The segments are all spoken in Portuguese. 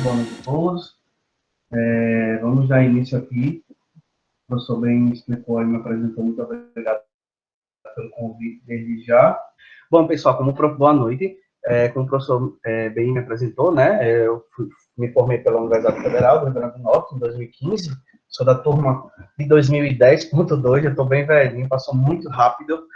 boa noite a todos. Vamos dar início aqui. O professor bem explicou e me apresentou. Muito obrigado pelo convite desde já. Bom, pessoal, boa noite. Como o professor bem me apresentou, né, eu me formei pela Universidade Federal do Rio Grande do Norte em 2015. Sou da turma de 2010.2, eu estou bem velhinho, passou muito rápido.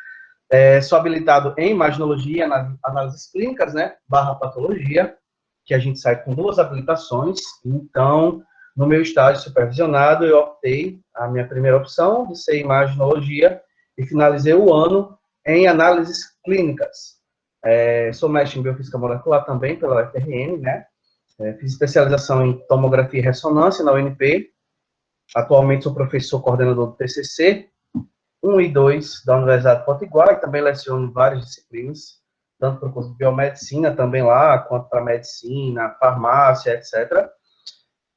Sou habilitado em imaginologia, análises clínicas, né, / patologia, que a gente sai com 2 habilitações. Então, no meu estágio supervisionado, eu optei a minha primeira opção de ser imaginologia e finalizei o ano em análises clínicas. Sou mestre em biofísica molecular também pela UFRN, né? Fiz especialização em tomografia e ressonância na UNP. Atualmente sou professor coordenador do TCC 1 e 2 da Universidade Potiguar e também leciono várias disciplinas, tanto para o curso de biomedicina também lá, quanto para medicina, farmácia, etc.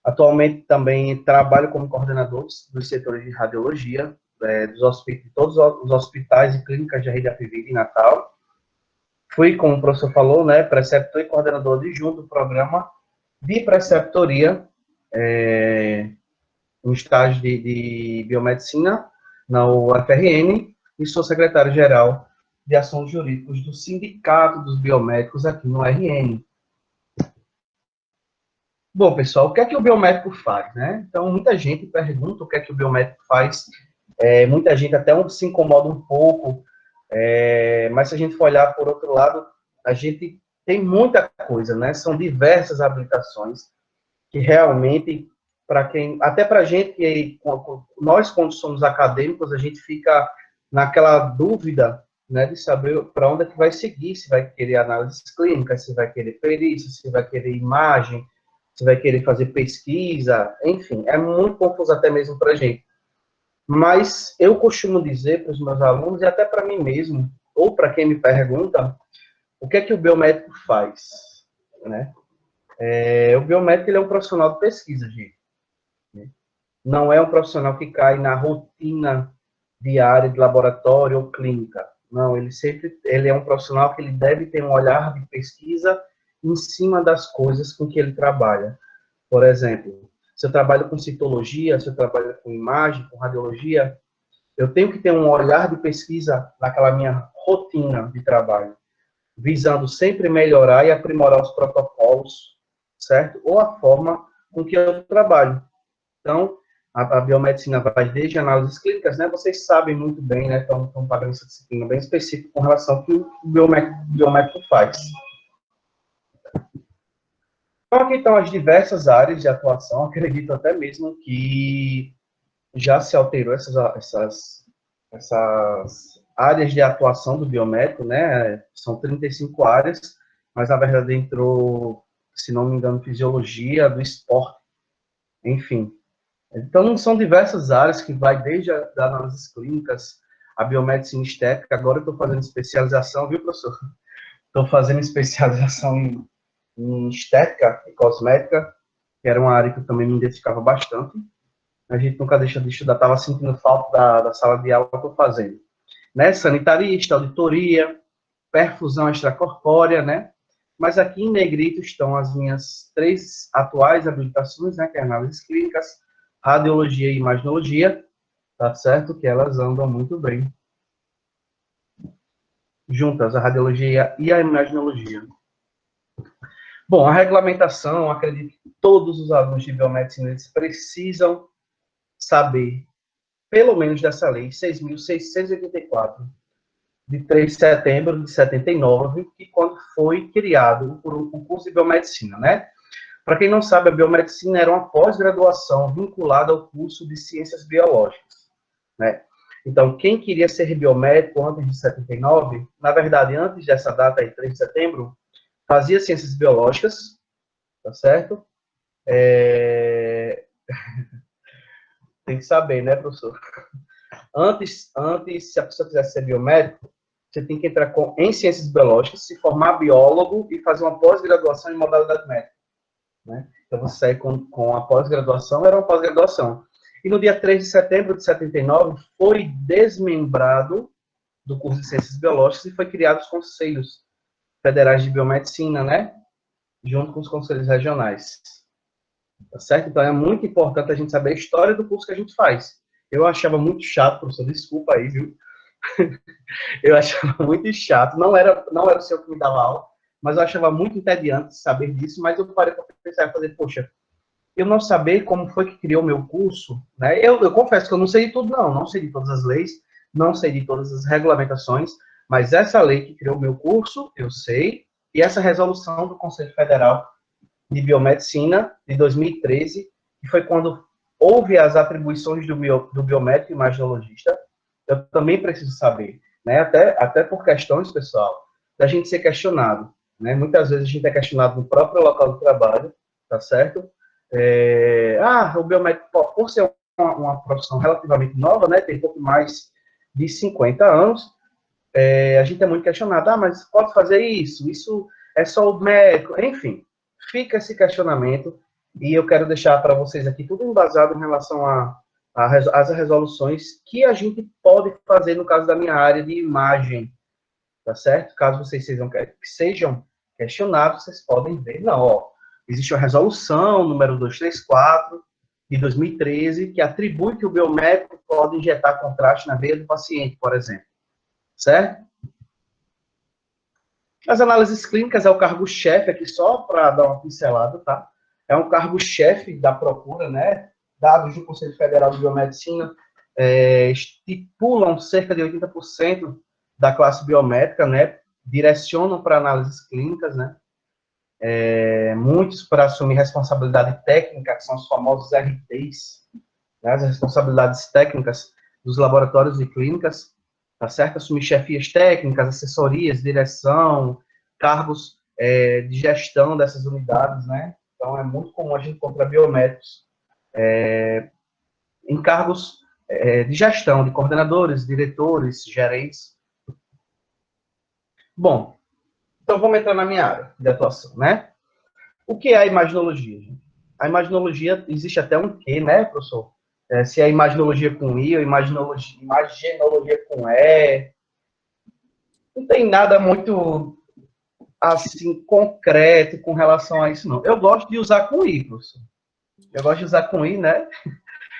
Atualmente também trabalho como coordenador dos setores de radiologia, de todos os hospitais e clínicas de rede Apivida em Natal. Fui, como o professor falou, né, preceptor e coordenador adjunto do programa de preceptoria, no estágio de biomedicina na UFRN, e sou secretário-geral de Assuntos Jurídicos do Sindicato dos Biomédicos aqui no RN. Bom, pessoal, o que é que o biomédico faz, né? Então, muita gente pergunta o que é que o biomédico faz, muita gente até se incomoda um pouco, mas se a gente for olhar por outro lado, a gente tem muita coisa, né? São diversas habilitações que realmente, até para a gente, nós quando somos acadêmicos, a gente fica naquela dúvida, né, de saber para onde é que vai seguir, se vai querer análises clínicas, se vai querer perícia, se vai querer imagem, se vai querer fazer pesquisa, enfim, é muito confuso até mesmo para a gente. Mas eu costumo dizer para os meus alunos, e até para mim mesmo, ou para quem me pergunta, o que é que o biomédico faz, né? O biomédico, ele é um profissional de pesquisa, gente. Não é um profissional que cai na rotina diária de laboratório ou clínica. Não, ele é um profissional que ele deve ter um olhar de pesquisa em cima das coisas com que ele trabalha. Por exemplo, se eu trabalho com citologia, se eu trabalho com imagem, com radiologia, eu tenho que ter um olhar de pesquisa naquela minha rotina de trabalho, visando sempre melhorar e aprimorar os protocolos, certo? Ou a forma com que eu trabalho. Então, a biomedicina vai desde análises clínicas, né? Vocês sabem muito bem, né? Estão pagando essa disciplina bem específica com relação ao que o biomédico faz. Então, aqui estão as diversas áreas de atuação. Acredito até mesmo que já se alterou essas áreas de atuação do biomédico, né? São 35 áreas, mas na verdade entrou, se não me engano, fisiologia do esporte, enfim. Então, são diversas áreas que vai desde as análises clínicas, a biomedicina estética. Agora eu estou fazendo especialização, viu, professor? Estou fazendo especialização em estética e cosmética, que era uma área que eu também me identificava bastante. A gente nunca deixa de estudar, estava sentindo falta da sala de aula que eu estou fazendo. Né? Sanitarista, auditoria, perfusão extracorpórea, né? Mas aqui em negrito estão as minhas 3 atuais habilitações, né? Que é análises clínicas, radiologia e imaginologia, tá certo? Que elas andam muito bem juntas, a radiologia e a imaginologia. Bom, a regulamentação, acredito que todos os alunos de biomedicina eles precisam saber, pelo menos dessa lei, 6.684, de 3 de setembro de 79, que quando foi criado o curso de biomedicina, né? Para quem não sabe, a biomedicina era uma pós-graduação vinculada ao curso de ciências biológicas, né? Então, quem queria ser biomédico antes de 79, na verdade, antes dessa data aí, 3 de setembro, fazia ciências biológicas, tá certo? Tem que saber, né, professor? Antes, se a pessoa quisesse ser biomédico, você tem que entrar em ciências biológicas, se formar biólogo e fazer uma pós-graduação em modalidade médica, né? Então, você sair com a pós-graduação, era uma pós-graduação. E no dia 3 de setembro de 79, foi desmembrado do curso de Ciências Biológicas e foi criado os Conselhos Federais de Biomedicina, né? Junto com os Conselhos Regionais. tá certo? Então, é muito importante a gente saber a história do curso que a gente faz. Eu achava muito chato, professor, desculpa aí, viu? Eu achava muito chato, não era o senhor que me dava aula, mas eu achava muito entediante saber disso, mas eu parei para pensar e fazer, poxa, eu não saber como foi que criou o meu curso, né? Eu confesso que eu não sei de tudo, não sei de todas as leis, não sei de todas as regulamentações, mas essa lei que criou o meu curso, eu sei, e essa resolução do Conselho Federal de Biomedicina, de 2013, que foi quando houve as atribuições do biomédico e imaginologista, eu também preciso saber, né? Até por questões, pessoal, da gente ser questionado, né? Muitas vezes a gente é questionado no próprio local do trabalho, tá certo? O biomédico, por ser uma profissão relativamente nova, né? Tem pouco mais de 50 anos, a gente é muito questionado, mas pode fazer isso? Isso é só o médico? Enfim, fica esse questionamento e eu quero deixar para vocês aqui tudo embasado em relação às resoluções que a gente pode fazer no caso da minha área de imagem, tá certo? Caso vocês sejam questionados, vocês podem ver, não, ó, existe a resolução número 234 de 2013 que atribui que o biomédico pode injetar contraste na veia do paciente, por exemplo, certo? As análises clínicas é o cargo-chefe aqui, só para dar uma pincelada, tá? É um cargo-chefe da procura, né? Dados do Conselho Federal de Biomedicina estipulam cerca de 80% da classe biomédica, né? Direcionam para análises clínicas, né? Muitos para assumir responsabilidade técnica, que são os famosos RTs, né? As responsabilidades técnicas dos laboratórios e clínicas, tá certo? Assumir chefias técnicas, assessorias, direção, cargos de gestão dessas unidades, né? Então, é muito comum a gente encontrar biomédicos em cargos de gestão, de coordenadores, diretores, gerentes. Bom, então vamos entrar na minha área de atuação, né? O que é a imaginologia, gente? A imaginologia, existe até um quê, né, professor? Se é imaginologia com I ou imaginologia com E, não tem nada muito, assim, concreto com relação a isso, não. Eu gosto de usar com I, professor. Eu gosto de usar com I, né?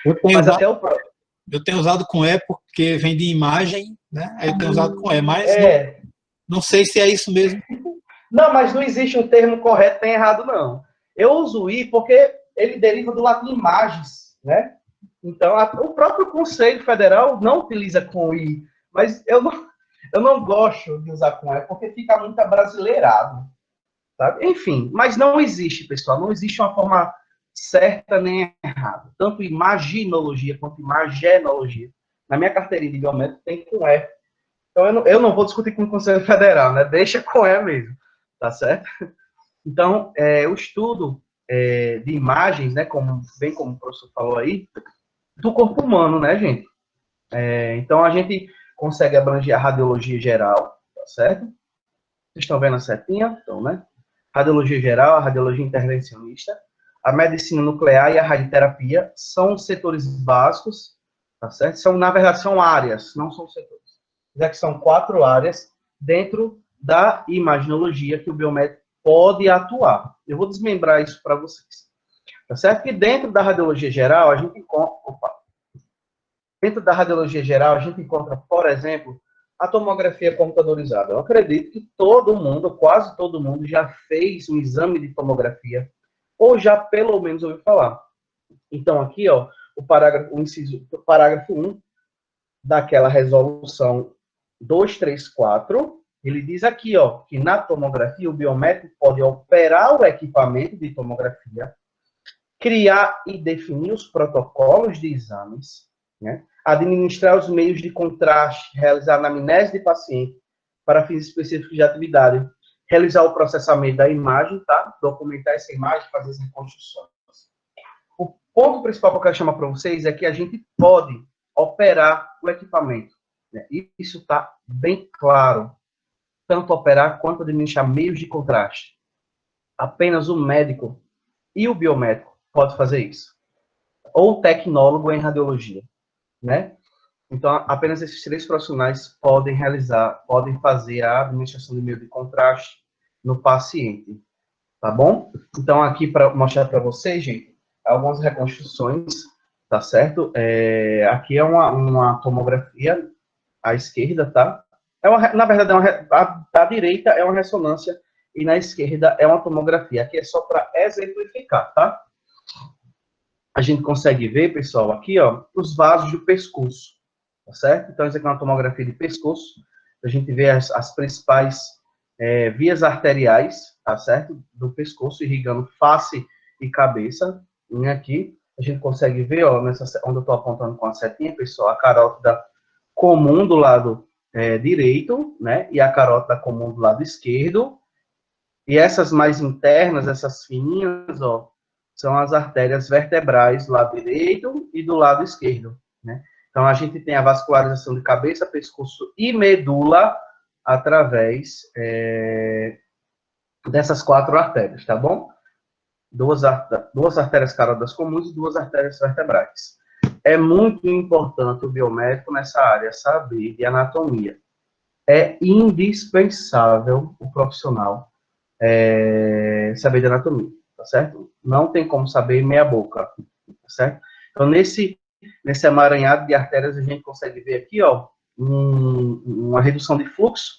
Eu tenho Mas usado, até o próprio. eu tenho usado com E porque vem de imagem, né? Aí eu tenho usado com E, mas É. não sei se é isso mesmo. Não, mas não existe um termo correto nem errado, não. Eu uso o I porque ele deriva do latim imagens, né? Então, o próprio Conselho Federal não utiliza com I, mas eu não gosto de usar com E porque fica muito abrasileirado, sabe? Enfim, mas não existe, pessoal, não existe uma forma certa nem errada. Tanto imaginologia quanto imagenologia. Na minha carteirinha de biomédico tem com E. Então, eu não vou discutir com o Conselho Federal, né? Deixa com E mesmo, tá certo? Então, o estudo de imagens, né, bem como o professor falou aí, do corpo humano, né, gente? Então, a gente consegue abranger a radiologia geral, tá certo? Vocês estão vendo a setinha? Então, né? Radiologia geral, a radiologia intervencionista, a medicina nuclear e a radioterapia são setores básicos, tá certo? Na verdade, são áreas, não são setores. Já que são 4 áreas dentro da imaginologia que o biomédico pode atuar. Eu vou desmembrar isso para vocês. Tá certo? Que dentro da radiologia geral, a gente encontra... Dentro da radiologia geral, a gente encontra, por exemplo, a tomografia computadorizada. Eu acredito que todo mundo, quase todo mundo, já fez um exame de tomografia, ou já pelo menos ouviu falar. Então, aqui, ó, o parágrafo 1 daquela resolução 234, ele diz aqui, ó, que na tomografia o biomédico pode operar o equipamento de tomografia, criar e definir os protocolos de exames, né? Administrar os meios de contraste, realizar anamnese de paciente para fins específicos de atividade, realizar o processamento da imagem, tá? Documentar essa imagem, fazer as reconstruções. O ponto principal que eu quero chamar para vocês é que a gente pode operar o equipamento, né? Isso está bem claro. Tanto operar quanto administrar meios de contraste. Apenas o médico e o biomédico pode fazer isso. Ou o tecnólogo em radiologia, né? Então, apenas esses 3 profissionais podem fazer a administração de meio de contraste no paciente, tá bom? Então, aqui para mostrar para vocês, gente, algumas reconstruções, tá certo? Aqui é uma tomografia à esquerda, tá? Na verdade, a direita é uma ressonância e na esquerda é uma tomografia. Aqui é só para exemplificar, tá? A gente consegue ver, pessoal, aqui, ó, os vasos do pescoço, tá certo? Então, isso aqui é uma tomografia de pescoço. A gente vê as principais vias arteriais, tá certo? Do pescoço, irrigando face e cabeça. E aqui, a gente consegue ver, ó, onde eu estou apontando com a setinha, pessoal, a carótida comum do lado direito, né? E a carótida comum do lado esquerdo. E essas mais internas, essas fininhas, ó, são as artérias vertebrais do lado direito e do lado esquerdo, né? Então, a gente tem a vascularização de cabeça, pescoço e medula através dessas 4 artérias, tá bom? Duas artérias carótidas comuns e 2 artérias vertebrais. É muito importante o biomédico nessa área saber de anatomia. É indispensável o profissional saber de anatomia, tá certo? Não tem como saber meia boca, tá certo? Então, nesse emaranhado de artérias, a gente consegue ver aqui, ó, uma redução de fluxo,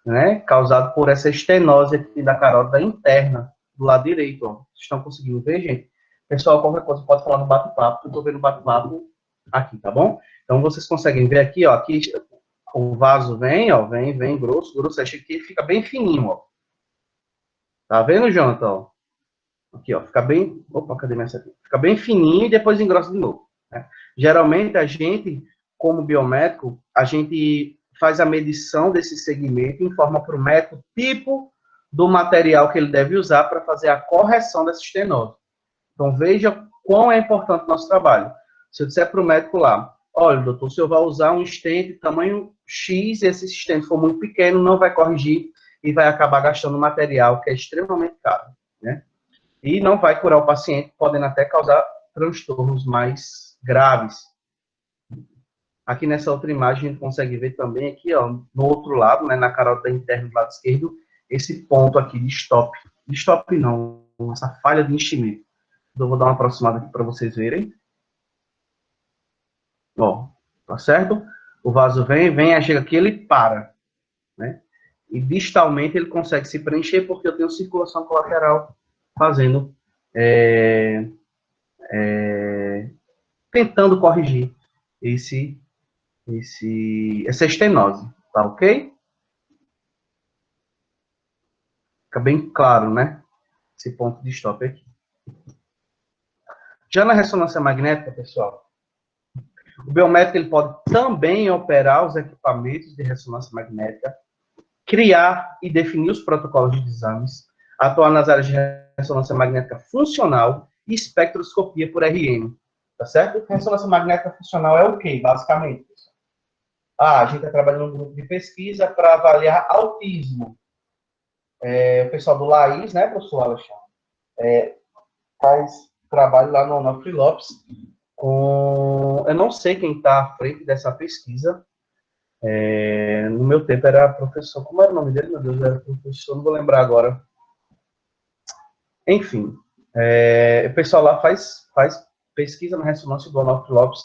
né, causado por essa estenose aqui da carótida interna, do lado direito, ó. Vocês estão conseguindo ver, gente? Pessoal, qualquer coisa pode falar no bate-papo, eu estou vendo o bate-papo aqui, tá bom? Então, vocês conseguem ver aqui, ó, aqui o vaso vem, ó, vem grosso, acho que fica bem fininho, ó. Tá vendo, Jonathan? Aqui, ó, fica bem... Opa, cadê minha seta? Fica bem fininho e depois engrossa de novo, né? Geralmente, a gente, como biomédico, a gente faz a medição desse segmento e informa para o médico o tipo do material que ele deve usar para fazer a correção dessa estenose. Então, veja quão é importante o nosso trabalho. Se eu disser para o médico lá, olha, doutor, o senhor vai usar um stent tamanho X, e esse stent for muito pequeno, não vai corrigir e vai acabar gastando material que é extremamente caro, né? E não vai curar o paciente, podendo até causar transtornos mais graves. Aqui nessa outra imagem, a gente consegue ver também aqui, ó, no outro lado, né, na carótida interna do lado esquerdo, esse ponto aqui de stop. De stop não, essa falha de enchimento. Então, eu vou dar uma aproximada aqui para vocês verem. Ó, tá certo? O vaso vem, aí chega aqui, ele para, né? E distalmente ele consegue se preencher porque eu tenho circulação colateral fazendo, tentando corrigir essa estenose, tá ok? Fica bem claro, né? Esse ponto de stop aqui. Já na ressonância magnética, pessoal, o biomédico ele pode também operar os equipamentos de ressonância magnética, criar e definir os protocolos de exames, atuar nas áreas de ressonância magnética funcional e espectroscopia por RN. Tá certo? Ressonância magnética funcional é o quê, basicamente? A gente está trabalhando num grupo de pesquisa para avaliar autismo. O pessoal do LAIS, né, professor Alexandre, faz trabalho lá no Onofre Lopes. Eu não sei quem está à frente dessa pesquisa. No meu tempo era professor, como era o nome dele? Meu Deus, era professor, não vou lembrar agora. Enfim, o pessoal lá faz pesquisa na ressonância do Onofre Lopes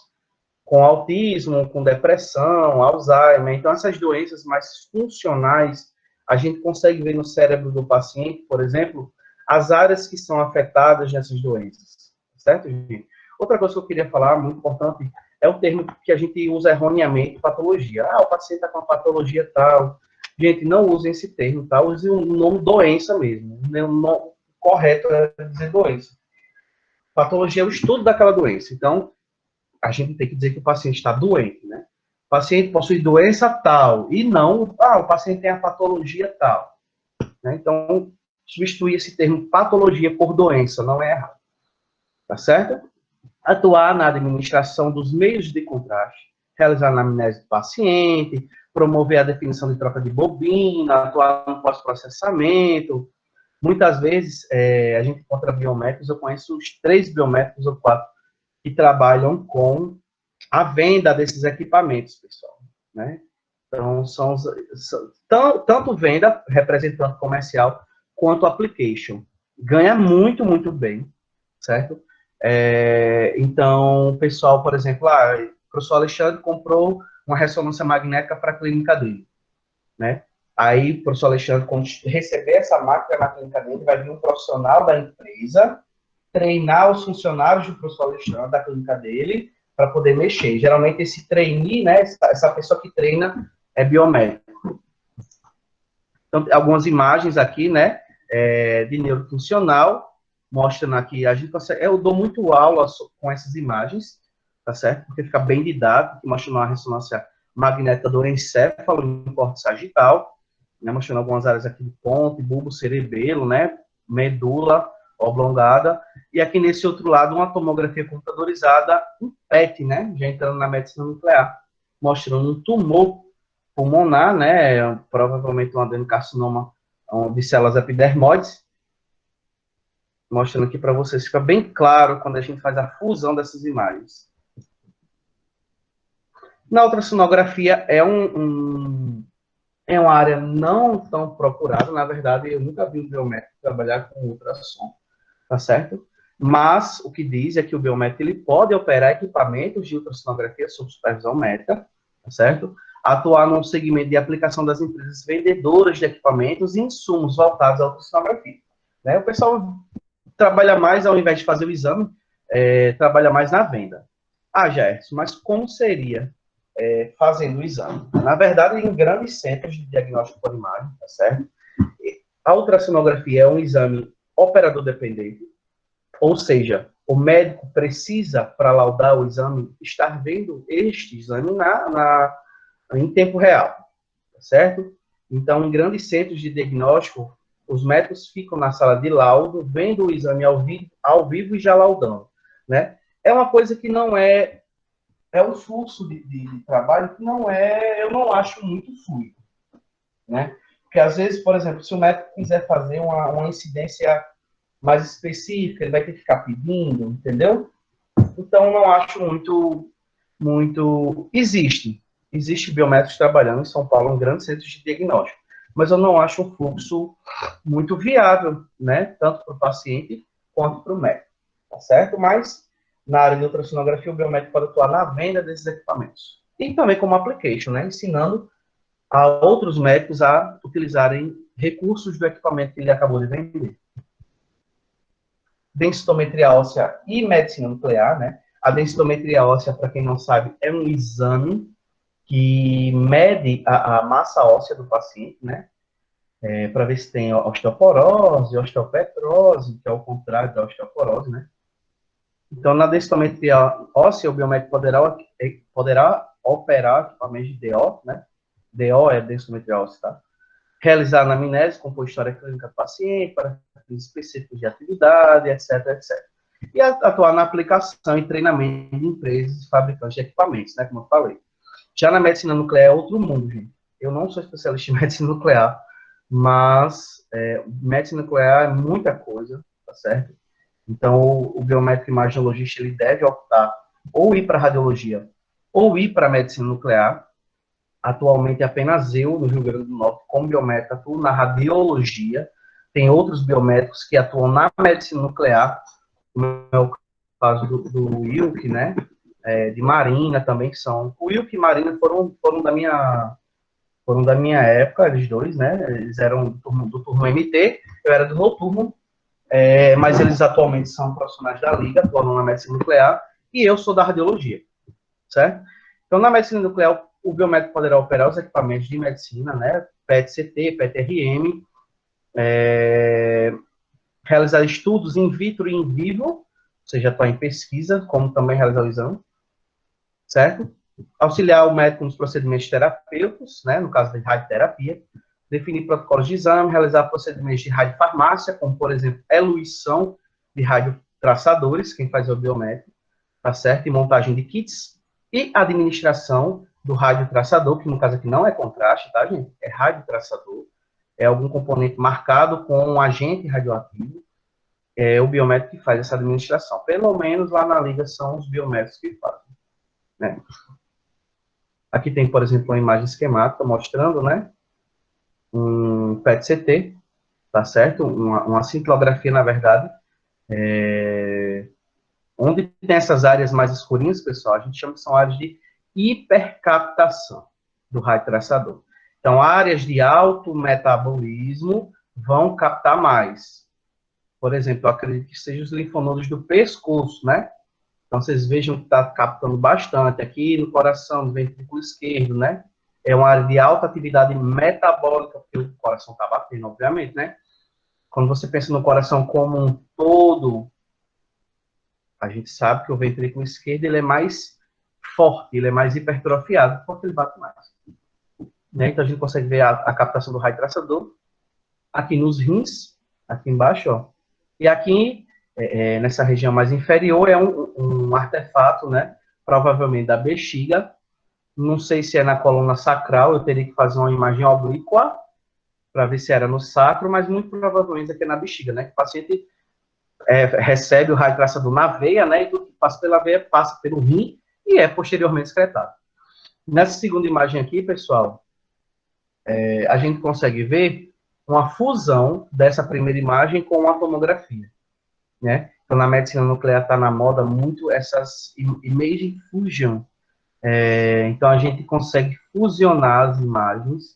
com autismo, com depressão, Alzheimer. Então, essas doenças mais funcionais, a gente consegue ver no cérebro do paciente, por exemplo, as áreas que são afetadas nessas doenças. Certo, gente? Outra coisa que eu queria falar, muito importante, é o termo que a gente usa erroneamente, patologia. O paciente está com uma patologia tal. Gente, não usem esse termo, tá? Use o nome doença mesmo. O nome correto é dizer doença. Patologia é o estudo daquela doença. Então, a gente tem que dizer que o paciente está doente, né? O paciente possui doença tal, e não, o paciente tem a patologia tal. Né? Então, substituir esse termo patologia por doença não é errado. Tá certo? Atuar na administração dos meios de contraste, realizar a anamnese do paciente, promover a definição de troca de bobina, atuar no pós-processamento. Muitas vezes, a gente encontra biomédicos, eu conheço os 3 biomédicos ou 4, que trabalham com a venda desses equipamentos, pessoal, né? Então, tanto venda, representante comercial, quanto application. Ganha muito, muito bem, certo? Então, o pessoal, por exemplo, o professor Alexandre comprou uma ressonância magnética para a clínica dele, né? Aí, o professor Alexandre, quando receber essa máquina na clínica dele, vai vir um profissional da empresa treinar os funcionários do professor Alexandre, da clínica dele, para poder mexer. Geralmente, esse trainee, né, essa pessoa que treina, é biomédico. Então, algumas imagens aqui, né, de neurofuncional, mostrando aqui, a gente consegue, eu dou muito aula com essas imagens, tá certo? Porque fica bem didático, mostrando uma ressonância magnética do encéfalo em corte sagital, né, mostrando algumas áreas aqui de ponte, bulbo, cerebelo, né, medula oblongada, e aqui nesse outro lado uma tomografia computadorizada, um PET, né, já entrando na medicina nuclear, mostrando um tumor pulmonar, né, provavelmente um adenocarcinoma de células epidermoides, mostrando aqui para vocês, fica bem claro quando a gente faz a fusão dessas imagens. Na ultrassonografia é uma área não tão procurada, na verdade eu nunca vi um biomédico trabalhar com ultrassom, tá certo? Mas o que diz é que o biomédico ele pode operar equipamentos de ultrassonografia sob supervisão médica, tá certo? Atuar no segmento de aplicação das empresas vendedoras de equipamentos e insumos voltados à ultrassonografia. Né? O pessoal trabalha mais, ao invés de fazer o exame, trabalha mais na venda. Ah, Gerson, mas como seria fazendo o exame? Na verdade, em grandes centros de diagnóstico por imagem, tá certo? A ultrassonografia é um exame operador dependente, ou seja, o médico precisa, para laudar o exame, estar vendo este exame em tempo real, tá certo? Então, em grandes centros de diagnóstico, os médicos ficam na sala de laudo, vendo o exame ao vivo e já laudando, né? É uma coisa que não é um fluxo de trabalho que eu não acho muito fluido, né? Porque às vezes, por exemplo, se o médico quiser fazer uma incidência mais específica, ele vai ter que ficar pedindo, entendeu? Então, não acho muito... Existe biomédicos trabalhando em São Paulo, em grandes centros de diagnóstico, mas eu não acho um fluxo muito viável, né? Tanto para o paciente quanto para o médico, tá certo? Mas, na área de ultrassonografia, o biomédico pode atuar na venda desses equipamentos. E também como application, né? Ensinando a outros médicos a utilizarem recursos do equipamento que ele acabou de vender. Densitometria óssea e medicina nuclear, né? A densitometria óssea, para quem não sabe, é um exame que mede a massa óssea do paciente, né? Para ver se tem osteoporose, osteopetrose, que é o contrário da osteoporose, né? Então, na densitometria óssea, o biomédico poderá operar equipamentos de DO, né? DO é densitometria óssea, tá? Realizar anamnese, compor história clínica do paciente, para fins específicos de atividade, etc, etc. E atuar na aplicação e treinamento de empresas e fabricantes de equipamentos, né, como eu falei. Já na medicina nuclear é outro mundo, gente. Eu não sou especialista em medicina nuclear, mas medicina nuclear é muita coisa, tá certo? Então, o biomédico imaginologista, ele deve optar ou ir para a radiologia ou ir para a medicina nuclear. Atualmente, apenas eu, no Rio Grande do Norte, como biomédico, atuo na radiologia. Tem outros biomédicos que atuam na medicina nuclear, como é o caso do Wilk, né? De Marina também, que são... O Wilk e Marina foram da minha época, eles dois, né? Eles eram do turno MT, eu era do noturno, mas eles atualmente são profissionais da Liga, atuam na medicina nuclear, e eu sou da radiologia, certo? Então, na medicina nuclear, o biomédico poderá operar os equipamentos de medicina, né? PET-CT, PET-RM, realizar estudos in vitro e in vivo, ou seja, atuar em pesquisa, como também realizar o exame, certo? Auxiliar o médico nos procedimentos terapêuticos, né? No caso da radioterapia, definir protocolos de exame, realizar procedimentos de radiofarmácia, como, por exemplo, eluição de radiotraçadores, quem faz é o biomédico, tá certo? E montagem de kits, e administração do radiotraçador, que no caso aqui não é contraste, tá, gente? É radiotraçador. É algum componente marcado com um agente radioativo. É o biomédico que faz essa administração. Pelo menos lá na Liga são os biomédicos que fazem, né? Aqui tem, por exemplo, uma imagem esquemática mostrando, né? Um PET-CT, tá certo? Uma cintilografia, na verdade, Onde tem essas áreas mais escurinhas, pessoal, a gente chama que são áreas de hipercaptação do raio traçador. Então, áreas de alto metabolismo vão captar mais. Por exemplo, eu acredito que sejam os linfonodos do pescoço, né? Então, vocês vejam que está captando bastante aqui no coração, no ventrículo esquerdo, né? É uma área de alta atividade metabólica, porque o coração está batendo, obviamente, né? Quando você pensa no coração como um todo, a gente sabe que o ventrículo esquerdo ele é mais forte, ele é mais hipertrofiado, porque ele bate mais. Né? Então, a gente consegue ver a captação do raio traçador aqui nos rins, aqui embaixo, ó. E aqui, nessa região mais inferior, é um artefato, né? Provavelmente da bexiga. Não sei se é na coluna sacral, eu teria que fazer uma imagem oblíqua para ver se era no sacro, mas muito provavelmente aqui é na bexiga, né? Que o paciente recebe o raio traçador na veia, né? E tudo que passa pela veia passa pelo rim e é posteriormente excretado. Nessa segunda imagem aqui, pessoal, a gente consegue ver uma fusão dessa primeira imagem com a tomografia, né? Então, na medicina nuclear está na moda muito essas imaging fusion. Então, a gente consegue fusionar as imagens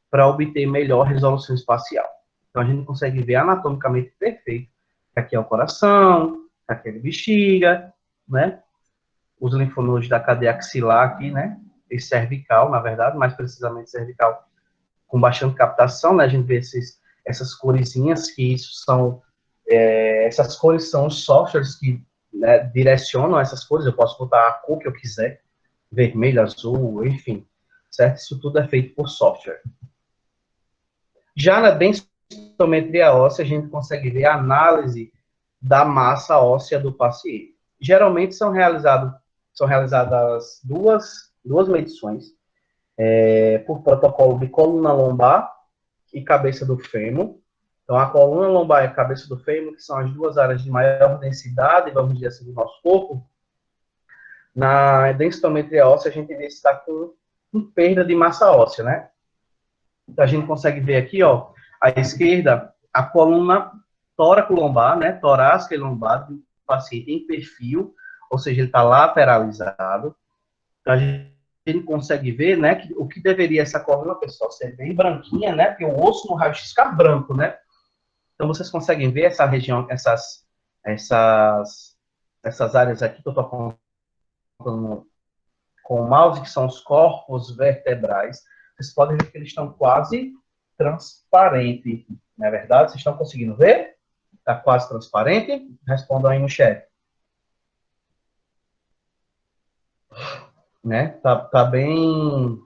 para obter melhor resolução espacial. Então, a gente consegue ver anatomicamente perfeito que aqui é o coração, que aqui é a bexiga, né? Os linfonodos da cadeia axilar aqui, né? E cervical, na verdade, mais precisamente cervical, com bastante captação, né? A gente vê essas coresinhas, que isso são... essas cores são os softwares que, né, direcionam essas cores. Eu posso botar a cor que eu quiser, vermelho, azul, enfim, certo? Isso tudo é feito por software. Já na densitometria óssea, a gente consegue ver a análise da massa óssea do paciente. Geralmente são realizadas duas medições, por protocolo de coluna lombar e cabeça do fêmur. Então, a coluna lombar e a cabeça do fêmur, que são as duas áreas de maior densidade, vamos dizer assim, do nosso corpo. Na densitometria óssea, a gente vê se está com perda de massa óssea, né? Então, a gente consegue ver aqui, ó, à esquerda, a coluna tóraco-lombar, né? Torácica e lombar do paciente em perfil, ou seja, ele está lateralizado. Então, a gente consegue ver, né, que o que deveria essa coluna, pessoal, ser bem branquinha, né? Porque o osso no raio-x fica branco, né? Então, vocês conseguem ver essa região, essas áreas aqui que eu estou apontando com o mouse, que são os corpos vertebrais. Vocês podem ver que eles estão quase transparentes, não é verdade? Vocês estão conseguindo ver? Está quase transparente? Respondam aí no chat. Né? Tá bem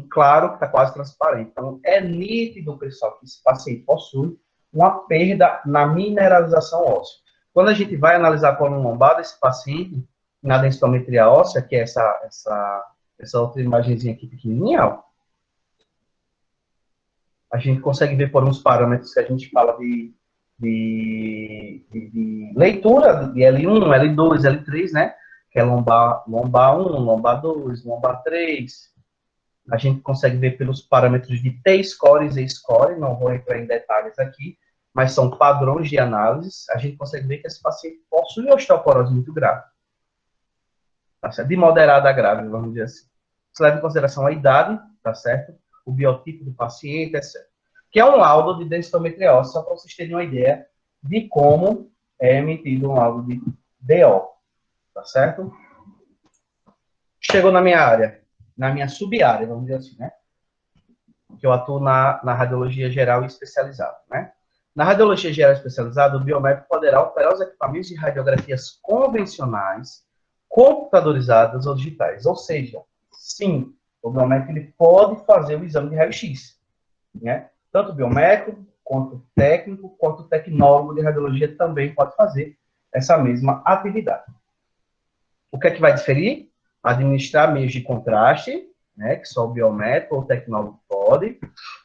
claro que está quase transparente. Então, é nítido, pessoal, que esse paciente possui uma perda na mineralização óssea. Quando a gente vai analisar a coluna lombar desse paciente, na densitometria óssea, que é essa outra imagenzinha aqui pequenininha, ó, a gente consegue ver por uns parâmetros que a gente fala de leitura, de L1, L2, L3, né? Que é lombar 1, lombar 2, lombar 3. A gente consegue ver pelos parâmetros de T-score e Z-score, não vou entrar em detalhes aqui, mas são padrões de análise. A gente consegue ver que esse paciente possui osteoporose muito grave. Tá certo? De moderada a grave, vamos dizer assim. Isso leva em consideração a idade, tá certo? O biotipo do paciente, etc. Que é um laudo de densitometria óssea, só para vocês terem uma ideia de como é emitido um laudo de DO, tá certo? Chegou na minha área, na minha sub-área, vamos dizer assim, né? Que eu atuo na radiologia geral e especializada, né? Na radiologia geral e especializada, o biomédico poderá operar os equipamentos de radiografias convencionais, computadorizadas ou digitais. Ou seja, sim, o biomédico ele pode fazer o exame de raio-x, né? Tanto o biomédico, quanto o técnico, quanto o tecnólogo de radiologia também pode fazer essa mesma atividade. O que é que vai diferir? Administrar meios de contraste, né, que só o biomédico ou o tecnólogo pode,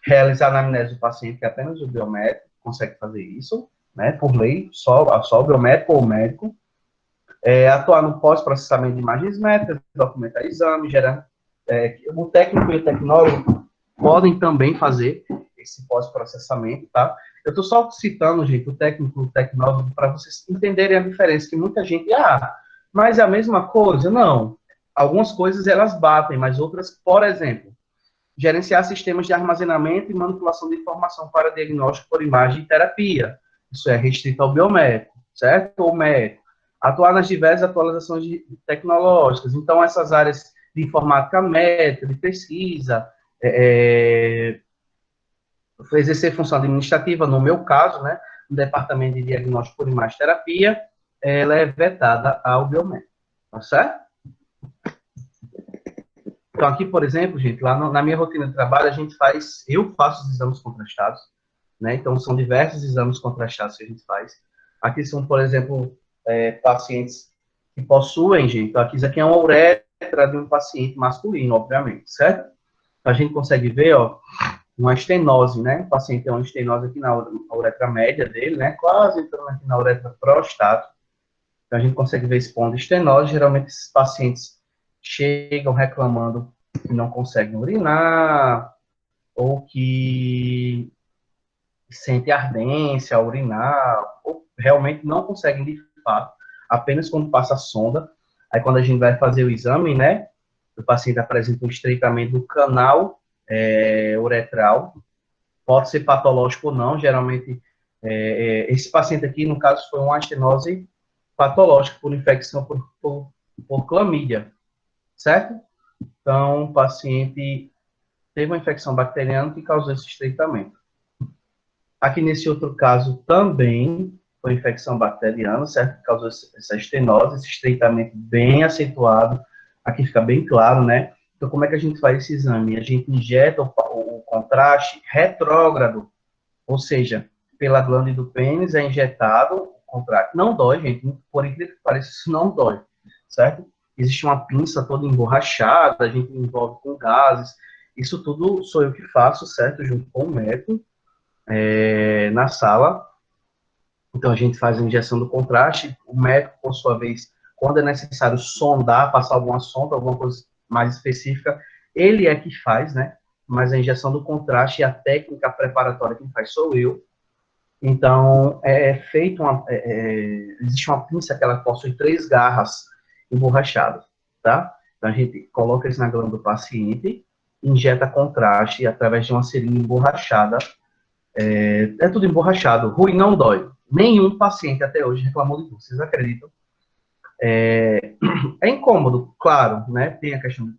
realizar a anamnese do paciente, que apenas o biomédico consegue fazer isso, né, por lei, só o biomédico ou o médico, atuar no pós-processamento de imagens métricas, documentar exames, o técnico e o tecnólogo podem também fazer esse pós-processamento, tá? Eu estou só citando, gente, o técnico, o tecnólogo, para vocês entenderem a diferença, que muita gente, mas é a mesma coisa? Não. Algumas coisas, elas batem, mas outras, por exemplo, gerenciar sistemas de armazenamento e manipulação de informação para diagnóstico por imagem e terapia. Isso é restrito ao biomédico, certo? Ou médico. Atuar nas diversas atualizações tecnológicas. Então, essas áreas de informática médica, de pesquisa, exercer função administrativa, no meu caso, né, no departamento de diagnóstico por imagem e terapia, ela é vetada ao biomédico, tá certo? Então, aqui, por exemplo, gente, lá na minha rotina de trabalho, eu faço os exames contrastados, né? Então, são diversos exames contrastados que a gente faz. Aqui são, por exemplo, pacientes que possuem, gente, então, isso aqui é uma uretra de um paciente masculino, obviamente, certo? A gente consegue ver, ó, uma estenose, né? O paciente tem uma estenose aqui na uretra média dele, né? Quase entrando aqui na uretra prostática. Então, a gente consegue ver esse ponto de estenose. Geralmente, esses pacientes chegam reclamando que não conseguem urinar, ou que sentem ardência ao urinar, ou realmente não conseguem de fato, apenas quando passa a sonda. Aí, quando a gente vai fazer o exame, né, o paciente apresenta um estreitamento do canal uretral, pode ser patológico ou não, geralmente, esse paciente aqui, no caso, foi uma estenose patológica por infecção por clamídia, certo? Então, o paciente teve uma infecção bacteriana que causou esse estreitamento. Aqui nesse outro caso também foi infecção bacteriana, certo? Que causou essa estenose, esse estreitamento bem acentuado. Aqui fica bem claro, né? Então, como é que a gente faz esse exame? A gente injeta o contraste retrógrado, ou seja, pela glândula do pênis é injetado o contraste. Não dói, gente. Por incrível que pareça, isso não dói, certo? Existe uma pinça toda emborrachada, a gente envolve com gases. Isso tudo sou eu que faço, certo? Junto com o médico, na sala. Então, a gente faz a injeção do contraste. O médico, por sua vez, quando é necessário sondar, passar alguma sonda, alguma coisa mais específica, ele é que faz, né? Mas a injeção do contraste e a técnica preparatória quem faz sou eu. Então, existe uma pinça que ela possui 3 garras emborrachadas, tá? Então, a gente coloca isso na glândula do paciente, injeta contraste através de uma seringa emborrachada. É tudo emborrachado. Ruim não dói. Nenhum paciente até hoje reclamou de dor. Vocês acreditam? É incômodo, claro, né? Tem a questão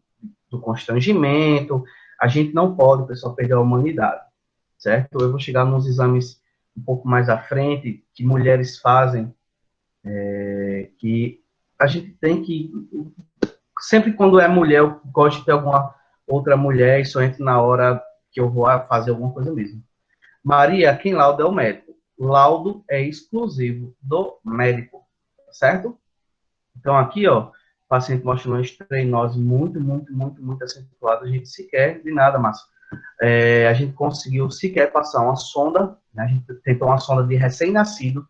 do constrangimento. A gente não pode, o pessoal, perder a humanidade, certo? Eu vou chegar nos exames um pouco mais à frente, que mulheres fazem, que a gente tem que... Sempre quando é mulher, eu gosto de ter alguma outra mulher e só entro na hora que eu vou fazer alguma coisa mesmo. Maria, quem lauda é o médico. O laudo é exclusivo do médico, certo? Então, aqui, ó, o paciente mostrando uma estrenose muito, muito, muito, muito acentuada. A gente sequer, de nada, Márcio. A gente conseguiu sequer passar uma sonda, né? A gente tentou uma sonda de recém-nascido,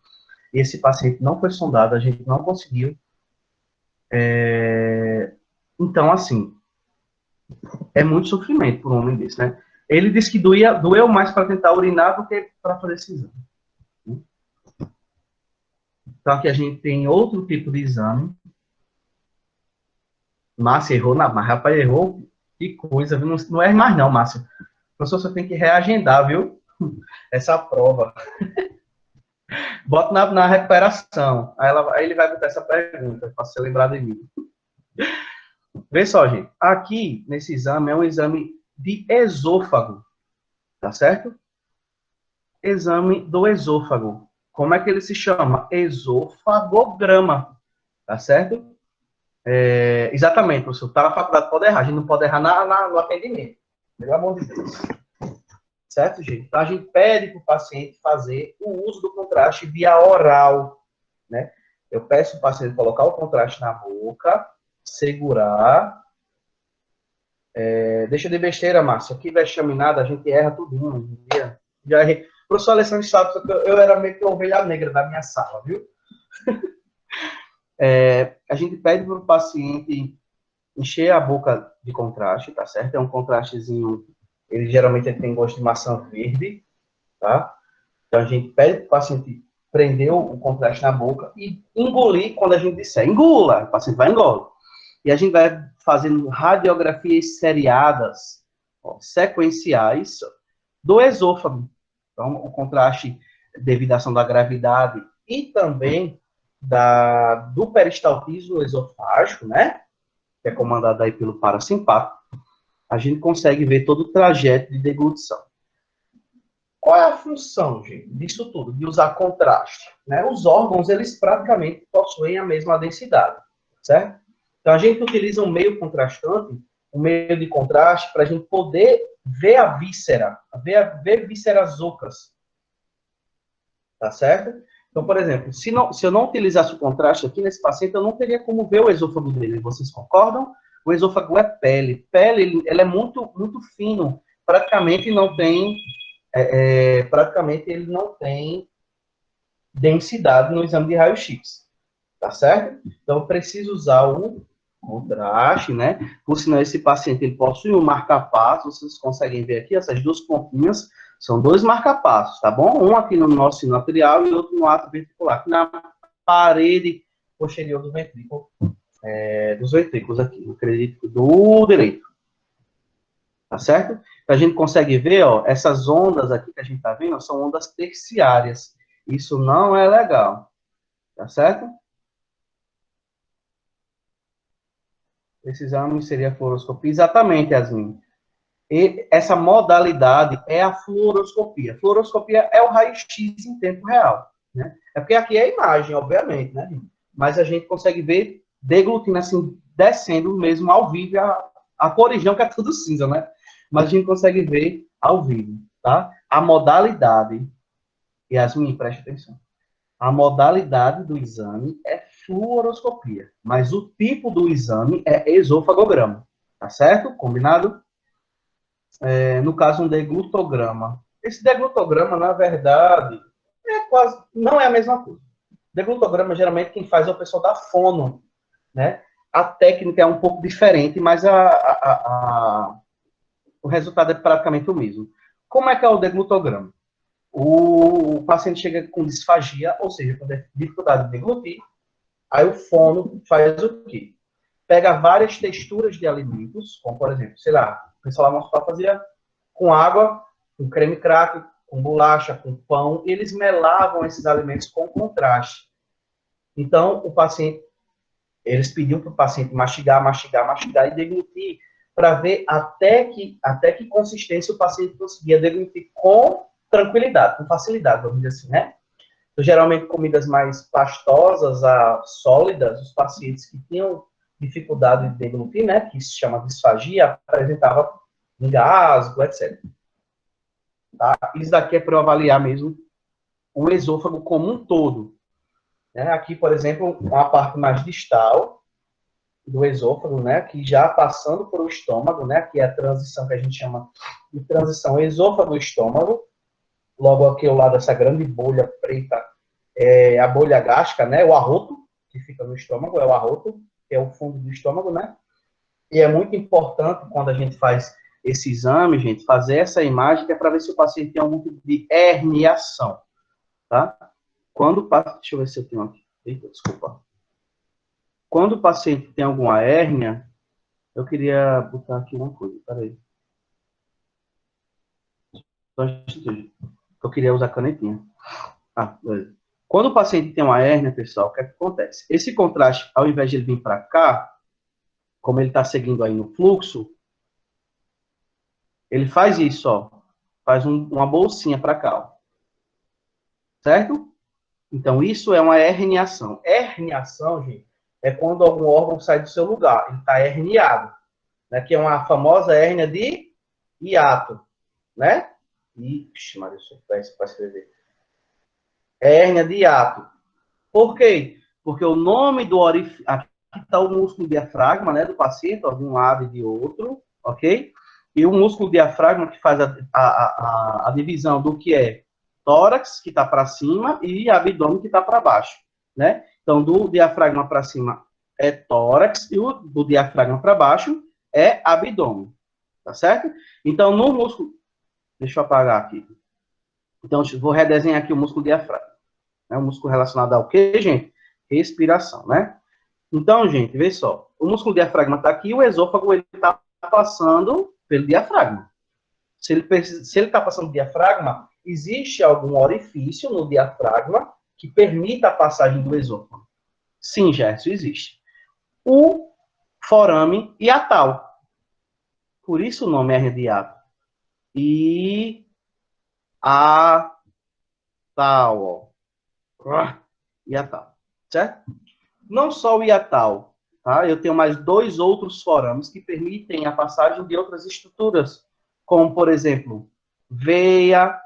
e esse paciente não foi sondado, a gente não conseguiu. Então, assim, é muito sofrimento para um homem desse, né? Ele disse que doeu mais para tentar urinar do que para fazer esse exame. Então, aqui a gente tem outro tipo de exame. Márcia errou, mas rapaz, errou, que coisa, viu? Não, não é mais não, Márcia. O professor, você tem que reagendar, viu? Essa prova. Bota na recuperação. Aí ele vai botar essa pergunta, para ser lembrado de mim. Vê só, gente. Aqui, nesse exame, é um exame de esôfago, tá certo? Exame do esôfago. Como é que ele se chama? Esofagograma, tá certo? Exatamente, professor. Tá na faculdade, pode errar. A gente não pode errar no atendimento. Pelo amor de Deus. Certo, gente? Então, a gente pede para o paciente fazer o uso do contraste via oral, né? Eu peço para o paciente colocar o contraste na boca, segurar. Deixa de besteira, Márcia. Aqui vexaminada, a gente erra tudo. Já errei. O professor Alessandro sabe que eu era meio que a ovelha negra da minha sala, viu? A gente pede para o paciente encher a boca de contraste, tá certo? É um contrastezinho ele geralmente tem gosto de maçã verde, tá? Então a gente pede para o paciente prender o contraste na boca e engolir quando a gente disser engula, o paciente vai engolir. E a gente vai fazendo radiografias seriadas, ó, sequenciais, do esôfago. Então, o contraste devido à ação da gravidade e também do peristaltismo esofágico, né? Que é comandado aí pelo parasimpático, a gente consegue ver todo o trajeto de deglutição. Qual é a função, gente, disso tudo, de usar contraste? Né? Os órgãos, eles praticamente possuem a mesma densidade, certo? Então, a gente utiliza um meio contrastante, um meio de contraste, para a gente poder ver a víscera, ver vísceras ocas, tá certo? Então, por exemplo, se eu não utilizasse o contraste aqui nesse paciente, eu não teria como ver o esôfago dele, vocês concordam? O esôfago é pele. Pele, ele é muito, muito fino, praticamente não tem... praticamente ele não tem densidade no exame de raio-x, tá certo? Então, eu preciso usar o contraste, né? Por sinal, esse paciente ele possui um marca-passo, vocês conseguem ver aqui, essas duas pontinhas são dois marca-passos, tá bom? Um aqui no nosso sino arterial e outro no ato ventricular, aqui na parede posterior do ventrículo, dos ventrículos aqui, acredito, do direito. Tá certo? A gente consegue ver, ó, essas ondas aqui que a gente tá vendo, são ondas terciárias. Isso não é legal. Tá certo? Esse exame seria a fluoroscopia. Exatamente, Yasmin. E essa modalidade é a fluoroscopia. Fluoroscopia é o raio-x em tempo real. Né? É porque aqui é a imagem, obviamente, né? Mas a gente consegue ver deglutindo assim, descendo mesmo ao vivo a corujão, que é tudo cinza, né? Mas a gente consegue ver ao vivo, tá? A modalidade, Yasmin, preste atenção. A modalidade do exame é fluoroscopia, mas o tipo do exame é esofagograma, tá certo? Combinado? No caso, um deglutograma. Esse deglutograma, na verdade, não é a mesma coisa. Deglutograma, geralmente, quem faz é o pessoal da fono, né? A técnica é um pouco diferente, mas o resultado é praticamente o mesmo. Como é que é o deglutograma? O paciente chega com disfagia, ou seja, com dificuldade de deglutir, aí o fono faz o quê? Pega várias texturas de alimentos, como por exemplo, sei lá, o pessoal lá no hospital fazia com água, com creme crack, com bolacha, com pão, e eles melavam esses alimentos com contraste. Então, eles pediam para o paciente mastigar e deglutir, para ver até que consistência o paciente conseguia deglutir com tranquilidade, com facilidade, vamos dizer assim, né? Então, geralmente, comidas mais pastosas, sólidas, os pacientes que tinham dificuldade de deglutir, né, que se chama disfagia, apresentava engasgo, etc. Tá? Isso daqui é para eu avaliar mesmo o esôfago como um todo. Né? Aqui, por exemplo, uma parte mais distal do esôfago, né, que já passando por o estômago, né, que é a transição que a gente chama de transição esôfago-estômago, logo aqui ao lado dessa grande bolha preta, é a bolha gástrica, né, o arroto, que fica no estômago, é o arroto, que é o fundo do estômago, né, e é muito importante quando a gente faz esse exame, gente, fazer essa imagem, que é para ver se o paciente tem algum tipo de herniação, tá? Deixa eu ver se eu tenho aqui, eita, desculpa. Quando o paciente tem alguma hérnia, eu queria botar aqui uma coisa, peraí. Eu queria usar canetinha. Beleza. Quando o paciente tem uma hérnia, pessoal, o que é que acontece? Esse contraste, ao invés de ele vir para cá, como ele está seguindo aí no fluxo, ele faz isso, ó. Faz uma bolsinha para cá, ó. Certo? Então, isso é uma herniação. Herniação, gente, é quando algum órgão sai do seu lugar. Ele está herniado. Né? Que é uma famosa hérnia de hiato. Né? Ixi, Maria, eu sou péssimo para escrever. Hérnia de hiato. Por quê? Porque o nome do orifício... Aqui está o músculo diafragma, né, do paciente, ó, de um lado e de outro, ok? E o músculo diafragma que faz a divisão do que é tórax, que está para cima, e abdômen, que está para baixo, né? Então, do diafragma para cima é tórax, e do diafragma para baixo é abdômen, tá certo? Então, no músculo... Deixa eu apagar aqui. Então, vou redesenhar aqui o músculo diafragma. É um músculo relacionado ao quê, gente? Respiração, né? Então, gente, vê só. O músculo diafragma está aqui, o esôfago ele está passando pelo diafragma. Se ele está passando pelo diafragma, existe algum orifício no diafragma que permita a passagem do esôfago? Sim, Gerson, existe. O forame hiatal. Por isso o nome é de hiato. Hiatal, ó. Hiatal, certo? Não só o hiatal, tá? Eu tenho mais 2 outros forames que permitem a passagem de outras estruturas, como, por exemplo, veia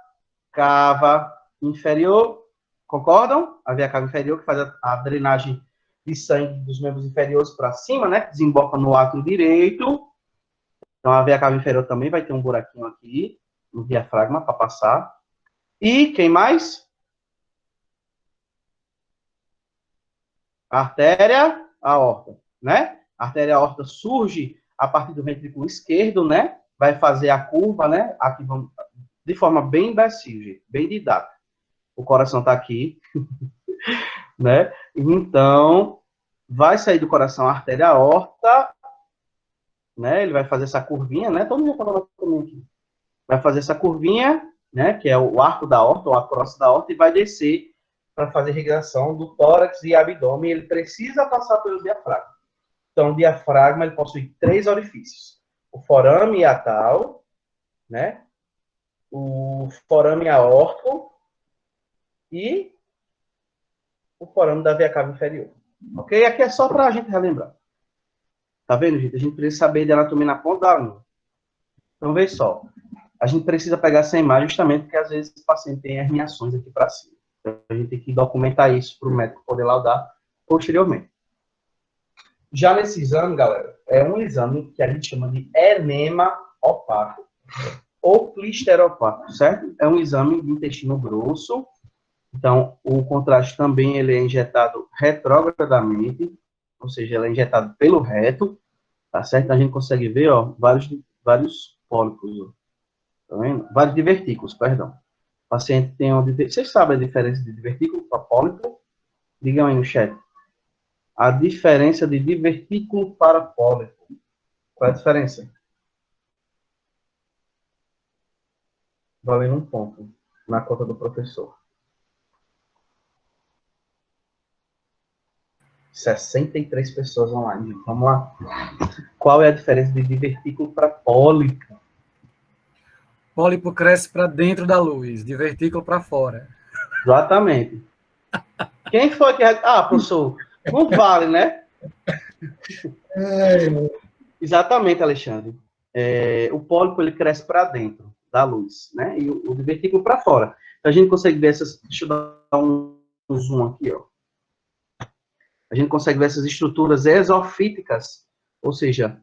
cava inferior, concordam? A veia cava inferior que faz a drenagem de sangue dos membros inferiores para cima, né? Desemboca no átrio direito. Então, a veia cava inferior também vai ter um buraquinho aqui, no diafragma, para passar. E, quem mais? A artéria aorta, né? A artéria aorta surge a partir do ventrículo esquerdo, né? Vai fazer a curva, né? Aqui vamos, de forma bem imbecil, gente, bem didática. O coração está aqui, né? Então, vai sair do coração a artéria aorta, né? Ele vai fazer essa curvinha, né? Todo mundo falando também aqui. Vai fazer essa curvinha, né? Que é o arco da aorta, ou a crosta da aorta, e vai descer para fazer irrigação do tórax e abdômen. Ele precisa passar pelo diafragma. Então, o diafragma ele possui 3 orifícios: o forame hiatal, né? O forame aórtico e o forame da veia cava inferior. Ok? Aqui é só para a gente relembrar. Tá vendo, gente? A gente precisa saber de anatomia na ponta da língua. Então, veja só. A gente precisa pegar essa imagem justamente porque, às vezes, o paciente tem herniações aqui para cima. Então, a gente tem que documentar isso para o médico poder laudar posteriormente. Já nesse exame, galera, é um exame que a gente chama de enema opaco ou clister opaco, certo? É um exame de intestino grosso. Então, o contraste também ele é injetado retrogradamente, ou seja, ele é injetado pelo reto, tá certo? A gente consegue ver, ó, vários pólipos, ó, tá vendo? Vários divertículos, perdão. O paciente tem um... Vocês sabem a diferença de divertículo para pólipo? Digam aí no chat. A diferença de divertículo para pólipo. Qual é a diferença? Valendo um ponto na conta do professor. 63 pessoas online. Vamos lá. Qual é a diferença de divertículo para pólipo? Pólipo cresce para dentro da luz, divertículo para fora. Exatamente. Quem foi que... Ah, professor, não vale, né? Exatamente, Alexandre. O pólipo, ele cresce para dentro da luz, né? E o divertículo para fora. Então, a gente consegue ver essas... Deixa eu dar um zoom aqui, ó. A gente consegue ver essas estruturas exofíticas, ou seja,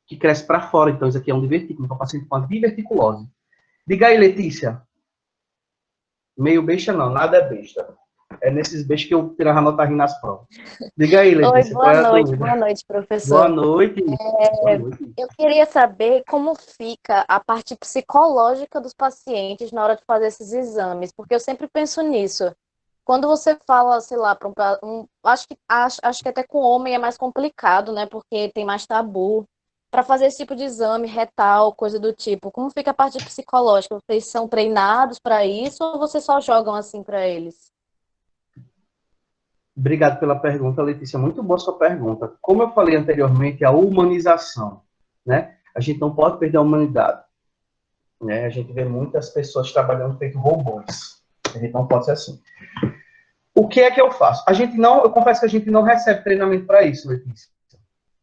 que cresce para fora. Então, isso aqui é um divertículo. Então, o paciente com a diverticulose. Diga aí, Letícia. Meio besta não, nada é besta. É nesses bestas que eu tirava nota rindo nas provas. Diga aí, Letícia. Oi, boa noite, professor. Boa noite. Boa noite. Eu queria saber como fica a parte psicológica dos pacientes na hora de fazer esses exames, porque eu sempre penso nisso. Quando você fala, sei lá, para acho que até com homem é mais complicado, né? Porque tem mais tabu. Para fazer esse tipo de exame retal, coisa do tipo, como fica a parte psicológica? Vocês são treinados para isso ou vocês só jogam assim para eles? Obrigado pela pergunta, Letícia. Muito boa sua pergunta. Como eu falei anteriormente, a humanização, né? A gente não pode perder a humanidade, né? A gente vê muitas pessoas trabalhando feito robôs. A gente não pode ser assim. O que é que eu faço? Eu confesso que a gente não recebe treinamento para isso, Letícia.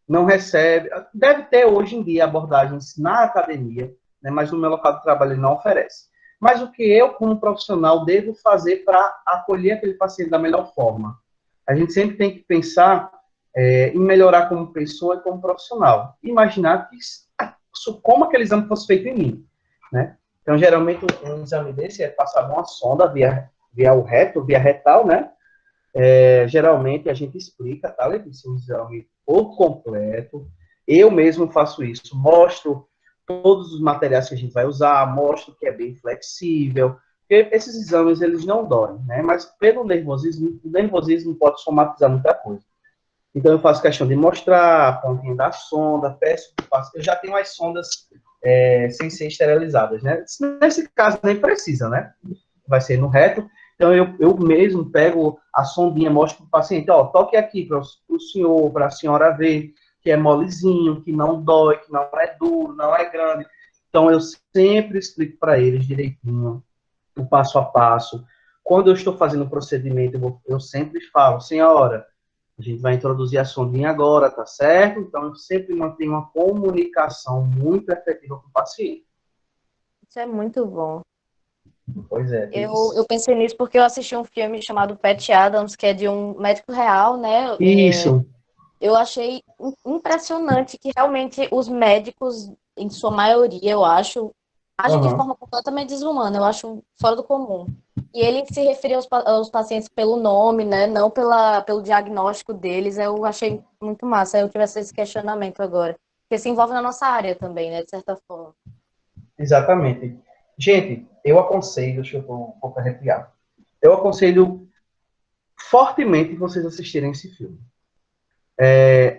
Não recebe. Deve ter hoje em dia abordagens na academia, né? Mas no meu local de trabalho ele não oferece. Mas o que eu, como profissional, devo fazer para acolher aquele paciente da melhor forma? A gente sempre tem que pensar em melhorar como pessoa e como profissional. Imaginar como aquele exame fosse feito em mim, né? Então, geralmente, um exame desse é passar uma sonda via o reto, via retal, né? Geralmente, a gente explica, tá, Letícia? Um exame por completo. Eu mesmo faço isso, mostro todos os materiais que a gente vai usar, mostro que é bem flexível, porque esses exames, eles não doem, né? Mas pelo nervosismo, o nervosismo pode somatizar muita coisa. Então, eu faço questão de mostrar a pontinha da sonda, peço que faça. Eu já tenho as sondas sem ser esterilizadas, né? Nesse caso, nem precisa, né? Vai ser no reto. Então, eu mesmo pego a sondinha, mostro para o paciente, ó, toque aqui para o senhor, para a senhora ver que é molezinho, que não dói, que não é duro, não é grande. Então, eu sempre explico para eles direitinho, o passo a passo. Quando eu estou fazendo um procedimento, eu sempre falo, senhora, a gente vai introduzir a sondinha agora, tá certo? Então, eu sempre mantenho uma comunicação muito efetiva com o paciente. Isso é muito bom. Pois é, Eu pensei nisso porque eu assisti um filme chamado Pat Adams, que é de um médico real, né? Isso, Eu achei impressionante que realmente os médicos, em sua maioria, eu acho, agem de uhum, forma completamente desumana, eu acho fora do comum. E ele se referia aos pacientes pelo nome, né? Não pelo diagnóstico deles. Eu achei muito massa. Eu tivesse esse questionamento agora. Porque se envolve na nossa área também, né? De certa forma. exatamente. Gente, eu aconselho, deixa eu um pouco arrepiar. Eu aconselho fortemente vocês assistirem esse filme.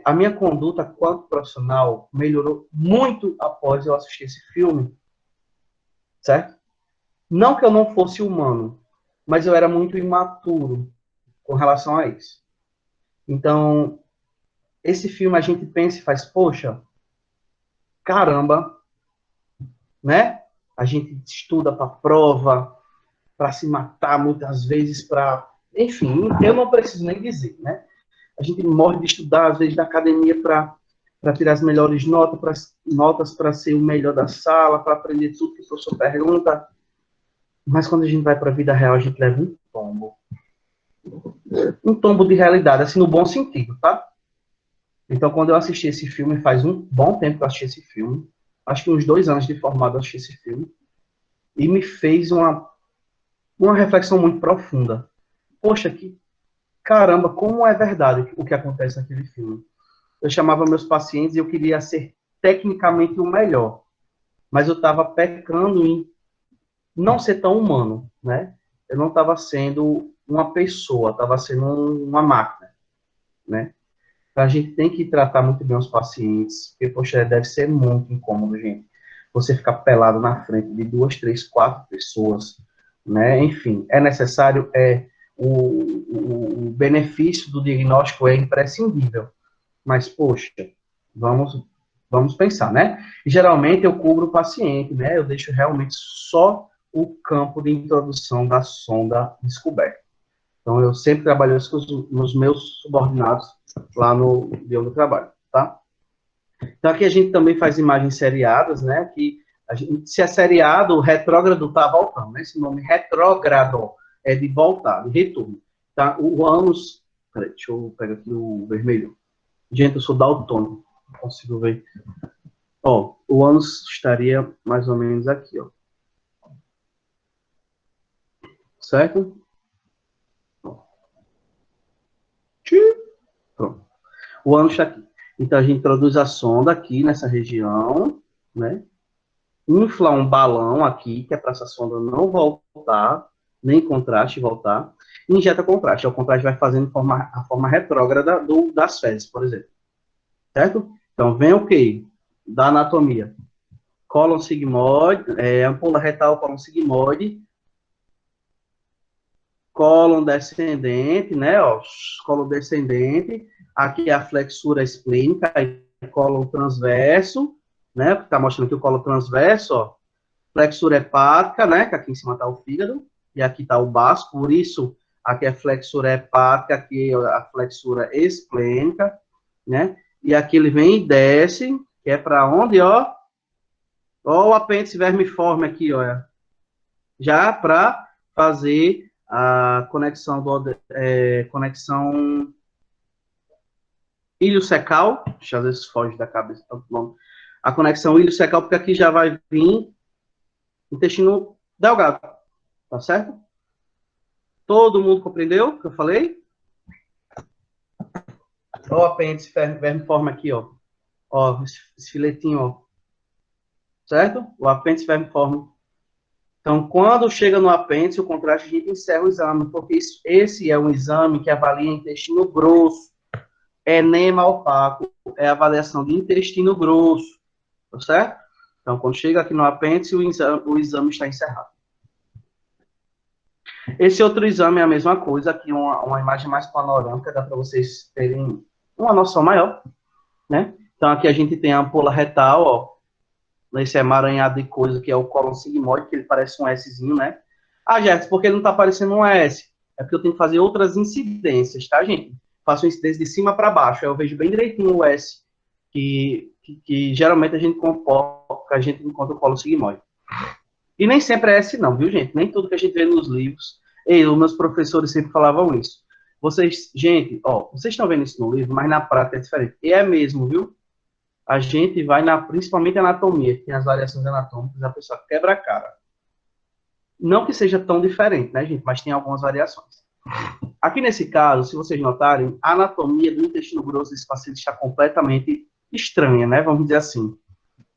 A minha conduta quanto profissional melhorou muito após eu assistir esse filme, certo? Não que eu não fosse humano, mas eu era muito imaturo com relação a isso. Então, esse filme a gente pensa e faz, poxa, caramba, né? A gente estuda para prova, para se matar muitas vezes, para. Enfim, eu não preciso nem dizer, né? A gente morre de estudar, às vezes, da academia para tirar as melhores notas para ser o melhor da sala, para aprender tudo que o professor pergunta. Mas quando a gente vai para a vida real, a gente leva um tombo. Um tombo de realidade, assim, no bom sentido, tá? Então, quando eu assisti esse filme, faz um bom tempo que eu assisti esse filme, acho que uns 2 anos de formado eu assisti esse filme, e me fez uma reflexão muito profunda. Poxa, que caramba, como é verdade o que acontece naquele filme. Eu chamava meus pacientes e eu queria ser tecnicamente o melhor, mas eu estava pecando em não ser tão humano, né? Eu não estava sendo uma pessoa, estava sendo uma máquina, né? Então, a gente tem que tratar muito bem os pacientes, porque, poxa, deve ser muito incômodo, gente. Você ficar pelado na frente de 2, 3, 4 pessoas, né? Enfim, é necessário, o benefício do diagnóstico é imprescindível. Mas, poxa, vamos, vamos pensar, né? E, geralmente eu cubro o paciente, né? Eu deixo realmente só o campo de introdução da sonda descoberta. Então, eu sempre trabalho isso com os meus subordinados lá de onde eu trabalho, tá? Então, aqui a gente também faz imagens seriadas, né? Que se é seriado, o retrógrado está voltando, né? Esse nome retrógrado é de voltar, de retorno. Tá? O ânus... Peraí, deixa eu pegar aqui o vermelho. Gente, eu sou daltônico, não consigo ver. Ó, o ânus estaria mais ou menos aqui, ó. Certo? Pronto. O ânus está aqui. Então, a gente introduz a sonda aqui nessa região, né? Infla um balão aqui, que é para essa sonda não voltar, nem contraste voltar. E injeta contraste. O contraste vai fazendo a forma retrógrada das fezes, por exemplo. Certo? Então, vem o quê? Da anatomia. Cólon sigmoide, ampola retal, cólon sigmoide, cólon descendente, né, ó, cólon descendente, aqui é a flexura esplênica, cólon transverso, né, que tá mostrando aqui o cólon transverso, ó, flexura hepática, né, que aqui em cima tá o fígado, e aqui tá o baço, por isso, aqui é flexura hepática, aqui é a flexura esplênica, né, e aqui ele vem e desce, que é para onde, ó, o apêndice vermiforme aqui, ó, já para fazer a conexão conexão iliocecal, deixa eu ver se foge da cabeça, a conexão iliocecal, porque aqui já vai vir intestino delgado, tá certo? Todo mundo compreendeu o que eu falei? O apêndice vermiforme aqui, ó. Ó, esse filetinho, ó. Certo? O apêndice vermiforme. Então, quando chega no apêndice, o contraste, a gente encerra o exame, porque esse é um exame que avalia intestino grosso. Enema opaco é a avaliação de intestino grosso, tá certo? Então, quando chega aqui no apêndice, o exame está encerrado. Esse outro exame é a mesma coisa, aqui uma imagem mais panorâmica, dá para vocês terem uma noção maior, né? Então, aqui a gente tem a ampola retal, ó, nesse emaranhado de coisa que é o cólon sigmoide, que ele parece um Szinho, né? Ah, Gerson, por que ele não está parecendo um S? É porque eu tenho que fazer outras incidências, tá, gente? Faço incidência de cima para baixo, aí eu vejo bem direitinho o S, que geralmente a gente encontra o cólon sigmoide. E nem sempre é S não, viu, gente? Nem tudo que a gente vê nos livros. E os meus professores sempre falavam isso. Vocês, gente, ó, vocês estão vendo isso no livro, mas na prática é diferente. E é mesmo, viu? A gente vai principalmente anatomia, que tem as variações anatômicas, a pessoa quebra a cara. Não que seja tão diferente, né, gente? Mas tem algumas variações. Aqui nesse caso, se vocês notarem, a anatomia do intestino grosso desse paciente está completamente estranha, né? Vamos dizer assim.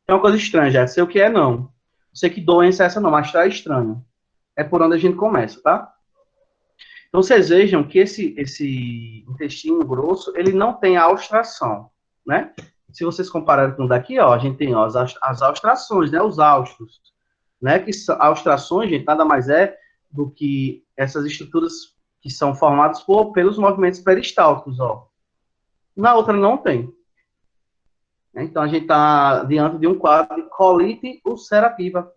É uma coisa estranha, já sei o que é, não. Não sei que doença é essa, não, mas está estranho. É por onde a gente começa, tá? Então, vocês vejam que esse intestino grosso, ele não tem a austração, né? Se vocês compararem com o daqui, ó, a gente tem ó, as austrações, né? Os áustros, né? Que austrações, gente, nada mais é do que essas estruturas que são formadas pelos movimentos peristálticos, ó. Na outra não tem. Então, a gente está diante de um quadro de colite ulcerativa,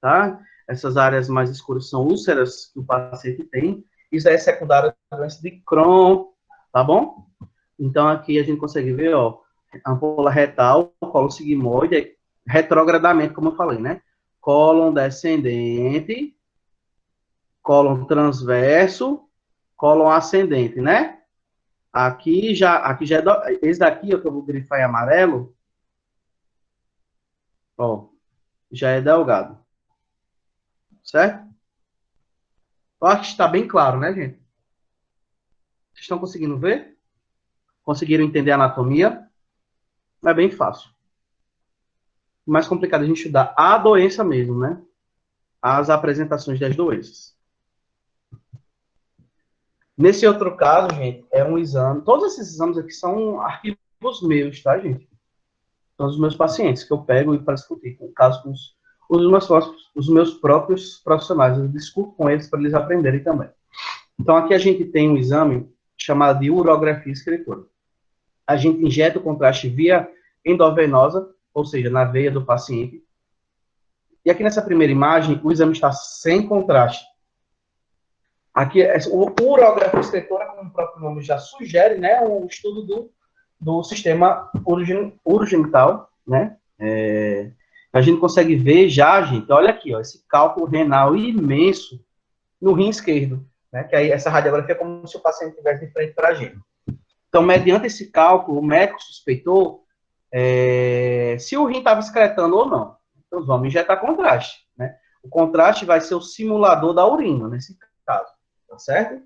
tá? Essas áreas mais escuras são úlceras que o paciente tem. Isso é secundário da doença de Crohn, tá bom? Então, aqui a gente consegue ver, ó, ampola retal, cólon sigmoide, retrogradamente, como eu falei, né? Cólon descendente, cólon transverso, cólon ascendente, né? Aqui já é esse daqui, ó, que eu vou grifar em amarelo, ó, já é delgado. Certo? Eu acho que está bem claro, né, gente? Vocês estão conseguindo ver? Conseguiram entender a anatomia? É bem fácil. O mais complicado é a gente estudar a doença mesmo, né? As apresentações das doenças. Nesse outro caso, gente, é um exame. Todos esses exames aqui são arquivos meus, tá, gente? São os meus pacientes que eu pego para discutir, no caso, com os meus próprios profissionais. Eu discuto com eles para eles aprenderem também. Então, aqui a gente tem um exame chamado de urografia escritora. A gente injeta o contraste via endovenosa, ou seja, na veia do paciente. E aqui nessa primeira imagem, o exame está sem contraste. Aqui, o urografia escritora, como o próprio nome já sugere, né, um estudo do sistema urogenital, né? A gente consegue ver já, gente, olha aqui, ó, esse cálculo renal imenso no rim esquerdo, né? Que aí essa radiografia é como se o paciente estivesse de frente para a gente. Então, mediante esse cálculo, o médico suspeitou se o rim estava excretando ou não. Então, vamos injetar contraste, né? O contraste vai ser o simulador da urina, nesse caso, tá certo?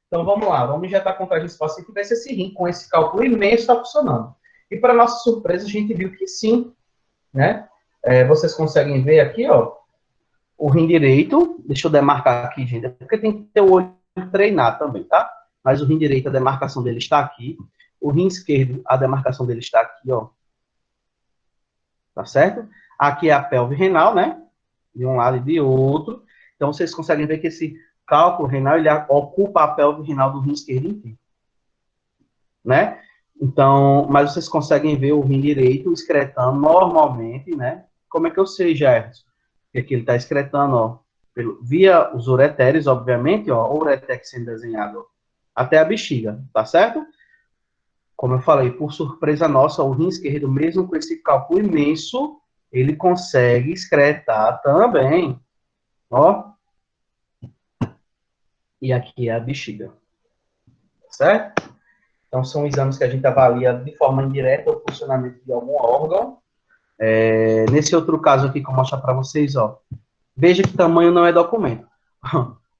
Então, vamos lá, vamos injetar contraste nesse paciente e ver se esse rim, com esse cálculo imenso, está funcionando. E, para nossa surpresa, a gente viu que sim, né? Vocês conseguem ver aqui, ó, o rim direito, deixa eu demarcar aqui, gente, porque tem que ter o olho treinado também, tá? Mas o rim direito, a demarcação dele está aqui. O rim esquerdo, a demarcação dele está aqui, ó. Tá certo? Aqui é a pelve renal, né? De um lado e de outro. Então, vocês conseguem ver que esse cálculo renal, ele ocupa a pelve renal do rim esquerdo inteiro. Né? Então, mas vocês conseguem ver o rim direito excretando normalmente, né? Como é que eu sei, Gerson? Que aqui ele está excretando, ó, via os ureteres, obviamente, ó, o ureter sendo desenhado, ó, até a bexiga, tá certo? Como eu falei, por surpresa nossa, o rim esquerdo, mesmo com esse cálculo imenso, ele consegue excretar também, ó. E aqui é a bexiga, certo? Então, são exames que a gente avalia de forma indireta o funcionamento de algum órgão. Nesse outro caso aqui que eu vou mostrar para vocês, ó, veja que tamanho não é documento.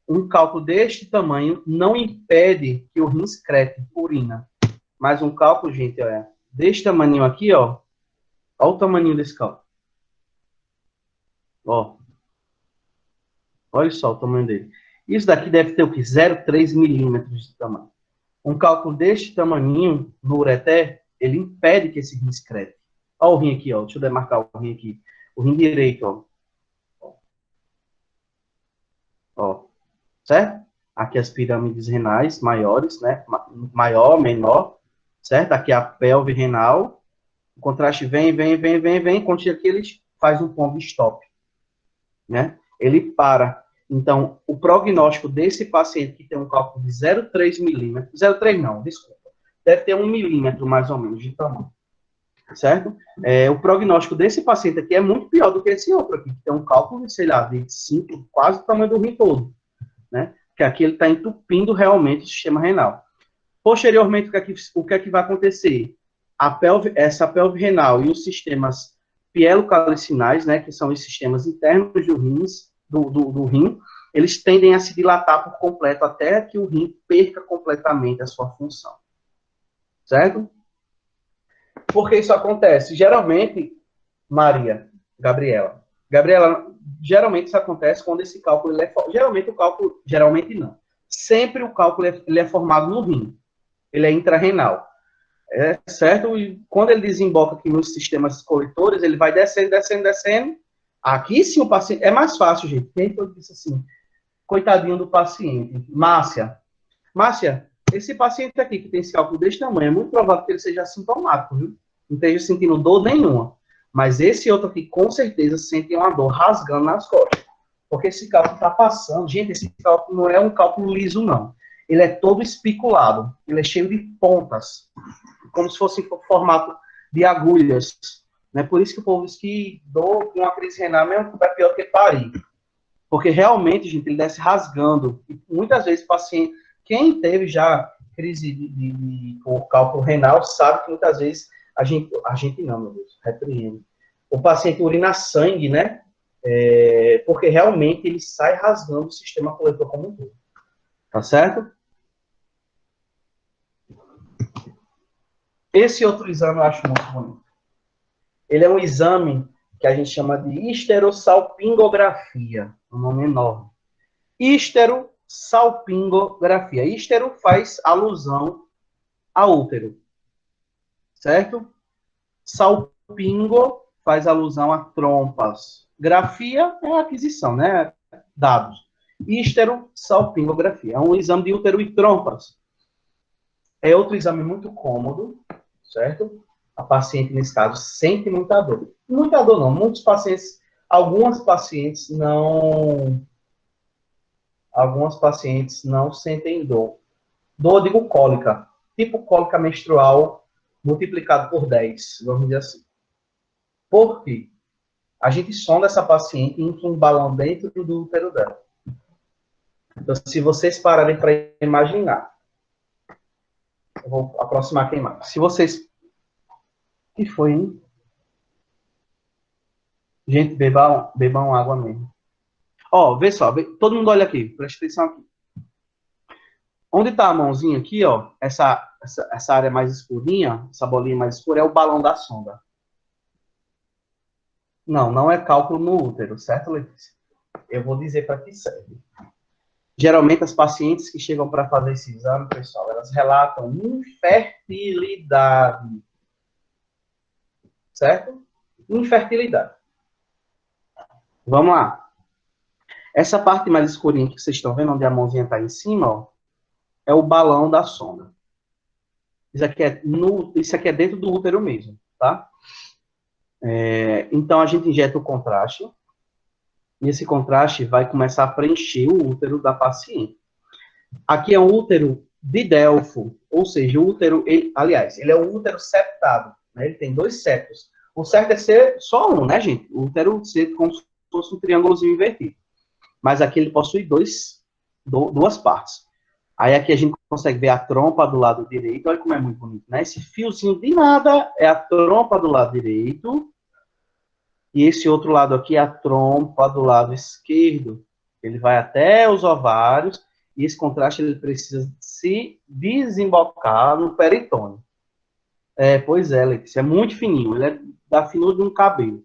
Um cálculo deste tamanho não impede que o rim excrete urina. Mas um cálculo, gente, desse tamaninho aqui, ó. Olha o tamaninho desse cálculo. Ó. Olha só o tamanho dele. Isso daqui deve ter o quê? 0,3 milímetros de tamanho. Um cálculo deste tamaninho no ureter, ele impede que esse rim excrete. Olha o rim aqui, ó. Deixa eu demarcar o rim aqui. O rim direito, ó. Ó. Certo? Aqui as pirâmides renais maiores, né? Maior, menor. Certo? Aqui a pelve renal. O contraste vem. Quando chega aqui, ele faz um ponto de stop. Né? Ele para. Então, o prognóstico desse paciente que tem um cálculo de 0,3 milímetros, 0,3 não, desculpa, deve ter 1 milímetro mais ou menos de tamanho, certo? O prognóstico desse paciente aqui é muito pior do que esse outro aqui, que tem um cálculo, sei lá, de 5, quase o tamanho do rim todo, né? Porque aqui ele está entupindo realmente o sistema renal. Posteriormente, o que é que vai acontecer? Essa pelve renal e os sistemas pielocalicinais, né, que são os sistemas internos do rim, eles tendem a se dilatar por completo até que o rim perca completamente a sua função. Certo? Por que isso acontece? Geralmente, Gabriela, geralmente isso acontece quando esse cálculo, geralmente não. Sempre o cálculo ele é formado no rim. Ele é intrarrenal. Certo? E quando ele desemboca aqui nos sistemas coletores, ele vai descendo. Aqui sim o paciente... É mais fácil, gente. Quem foi que disse assim? Coitadinho do paciente. Márcia, esse paciente aqui que tem esse cálculo desse tamanho, é muito provável que ele seja assintomático, viu? Não esteja sentindo dor nenhuma. Mas esse outro aqui, com certeza, sente uma dor rasgando nas costas. Porque esse cálculo está passando. Gente, esse cálculo não é um cálculo liso, não. Ele é todo espiculado. Ele é cheio de pontas. Como se fosse em formato de agulhas. Né? Por isso que o povo diz que dor com uma crise renal é pior que parir. Porque realmente, gente, ele desce rasgando. E muitas vezes o paciente, quem teve já crise de cálculo renal, sabe que muitas vezes a gente não, meu Deus, repreende. O paciente urina sangue, né? Porque realmente ele sai rasgando o sistema coletor como um todo. Tá certo? Esse outro exame eu acho muito bonito. Ele é um exame que a gente chama de histerossalpingografia. Um nome enorme. Histerossalpingografia. Histero faz alusão a útero. Certo? Salpingo faz alusão a trompas. Grafia é a aquisição, né? Dados. Histerossalpingografia. É um exame de útero e trompas. É outro exame muito cômodo, certo? A paciente, nesse caso, sente muita dor. Muita dor não. Algumas pacientes não sentem dor. Dor, eu digo cólica. Tipo cólica menstrual multiplicado por 10, vamos dizer assim. Por quê? A gente sonda essa paciente e infla um balão dentro do útero dela. Então, se vocês pararem para imaginar, eu vou aproximar quem mais. Se vocês... que foi, hein? Gente, bebam água mesmo. Ó, vê só. Todo mundo olha aqui. Presta atenção aqui. Onde está a mãozinha aqui, ó, essa área mais escurinha, essa bolinha mais escura, é o balão da sonda. Não é cálculo no útero, certo, Letícia? Eu vou dizer para que serve. Geralmente, as pacientes que chegam para fazer esse exame, pessoal, elas relatam infertilidade. Certo? Infertilidade. Vamos lá. Essa parte mais escurinha que vocês estão vendo, onde a mãozinha está em cima, ó, é o balão da sonda. Isso aqui é dentro do útero mesmo, tá? Então, a gente injeta o contraste, e esse contraste vai começar a preencher o útero da paciente. Aqui é um útero de Delfo, ou seja, o útero, ele é um útero septado, né? Ele tem 2 septos. O certo é ser só um, né, gente? O útero ser como se fosse um triângulozinho invertido. Mas aqui ele possui duas partes. Aí aqui a gente consegue ver a trompa do lado direito. Olha como é muito bonito, né? Esse fiozinho de nada é a trompa do lado direito. E esse outro lado aqui é a trompa do lado esquerdo. Ele vai até os ovários. E esse contraste ele precisa se desembocar no peritônio. Pois é, Letícia, é muito fininho, ele é da finura de um cabelo.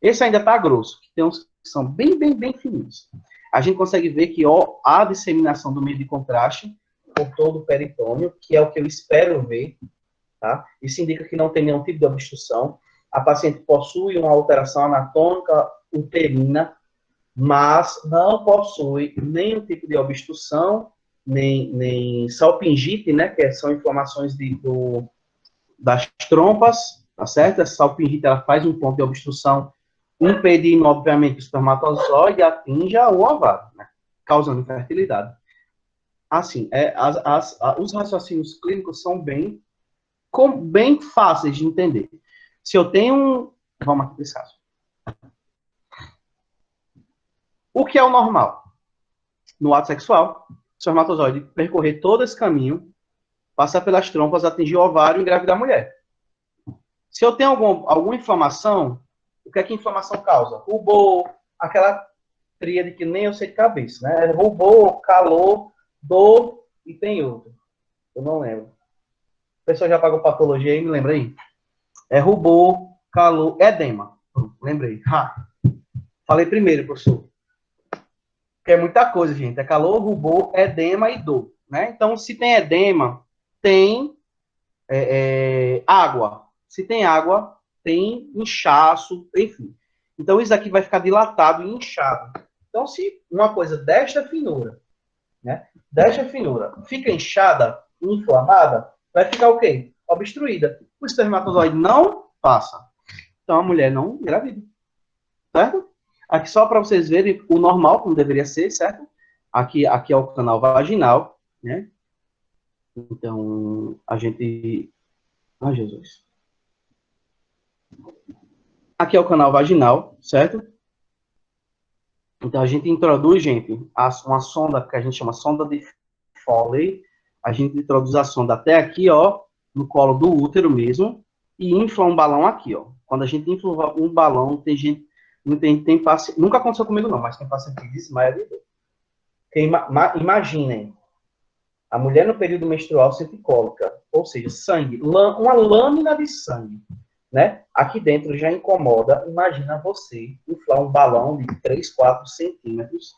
Esse ainda tá grosso, que tem uns que são bem fininhos. A gente consegue ver que ó, há disseminação do meio de contraste por todo o peritônio, que é o que eu espero ver, tá? Isso indica que não tem nenhum tipo de obstrução. A paciente possui uma alteração anatômica uterina, mas não possui nenhum tipo de obstrução, nem salpingite, né, que são inflamações das trompas, tá certo? Essa salpingite, ela faz um ponto de obstrução, impedindo, obviamente, que o espermatozoide atinja o ovário, né, causando infertilidade. Assim, os raciocínios clínicos são bem fáceis de entender. Se eu tenho vamos aqui para esse caso. O que é o normal? No ato sexual, o espermatozoide percorrer todo esse caminho, passar pelas trompas, atingir o ovário e engravidar a mulher. Se eu tenho alguma inflamação, o que é que a inflamação causa? Rubor, aquela tríade que nem eu sei de cabeça, né? Rubor, calor, dor e tem outro. Eu não lembro. A pessoa já pagou patologia aí, me lembra aí? É rubor, calor, edema. Lembrei. Falei primeiro, professor. Que é muita coisa, gente. É calor, rubor, edema e dor, né? Então, se tem edema, tem água. Se tem água, tem inchaço, enfim. Então, isso aqui vai ficar dilatado e inchado. Então, se uma coisa desta finura, né? Desta finura fica inchada, inflamada, vai ficar o quê? Obstruída. O espermatozoide não passa. Então, a mulher não engravida. Certo? Aqui só para vocês verem o normal, como deveria ser, certo? Aqui é o canal vaginal, né? Então, a gente... Ai, Jesus. Aqui é o canal vaginal, certo? Então, a gente introduz, gente, uma sonda que a gente chama sonda de Foley. A gente introduz a sonda até aqui, ó, no colo do útero mesmo, e infla um balão aqui, ó. Quando a gente infla um balão, tem gente... Tem paciente... Nunca aconteceu comigo, não, mas tem paciente que desmaia de dor. Imaginem, a mulher no período menstrual sente cólica, ou seja, sangue, uma lâmina de sangue, né? Aqui dentro já incomoda. Imagina você inflar um balão de 3, 4 centímetros,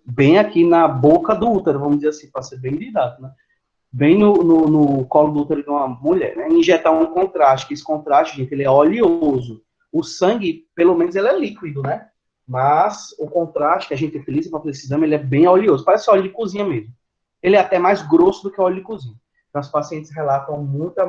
bem aqui na boca do útero, vamos dizer assim, para ser bem didático, né? Bem no colo do útero de uma mulher, né? Injetar um contraste, que esse contraste, gente, ele é oleoso. O sangue, pelo menos, ele é líquido, né? Mas o contraste que a gente utiliza para fazer esse exame, ele é bem oleoso. Parece óleo de cozinha mesmo. Ele é até mais grosso do que óleo de cozinha. Então, os pacientes relatam muita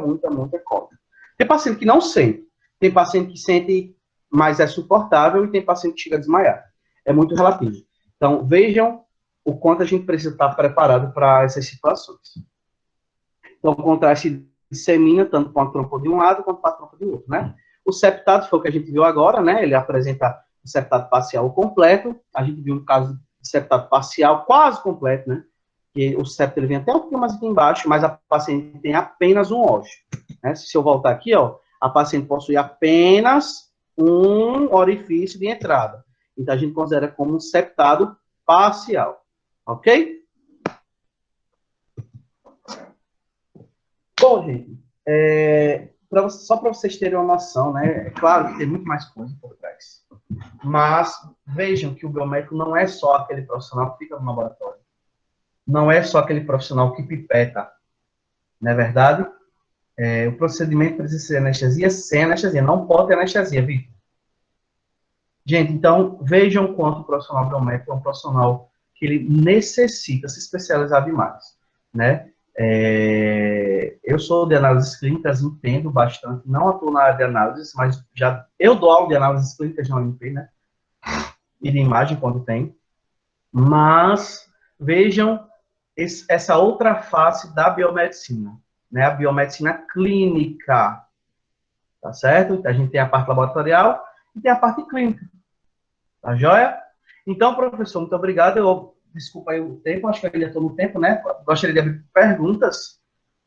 cólica. Tem paciente que não sente. Tem paciente que sente, mas é suportável. E tem paciente que chega a desmaiar. É muito relativo. Então, vejam o quanto a gente precisa estar preparado para essas situações. Então, o contraste dissemina tanto para a trompa de um lado quanto para a trompa do outro, né? O septado foi o que a gente viu agora, né? Ele apresenta o septado parcial completo. A gente viu um caso de septado parcial quase completo, né? Que o septo ele vem até um pouquinho mais aqui embaixo, mas a paciente tem apenas um ósseo, né? Se eu voltar aqui, ó, a paciente possui apenas um orifício de entrada. Então, a gente considera como um septado parcial. Ok? Bom, gente, só para vocês terem uma noção, né? É claro que tem muito mais coisa por trás. Mas vejam que o biomédico não é só aquele profissional que fica no laboratório. Não é só aquele profissional que pipeta. Não é verdade? O procedimento precisa ser anestesia sem anestesia. Não pode ter anestesia, Vitor. Gente, então, vejam quanto o profissional biomédico é um profissional que ele necessita se especializar demais, né? Eu sou de análises clínicas, entendo bastante, não atuo na área de análise, mas eu dou aula de análises clínicas na UNP, né? E de imagem quando tem. Mas vejam essa outra face da biomedicina, né? A biomedicina clínica, tá certo? A gente tem a parte laboratorial e tem a parte clínica, tá joia? Então, professor, muito obrigado. Desculpa aí o tempo, acho que eu ainda estou no tempo, né? Gostaria de abrir perguntas.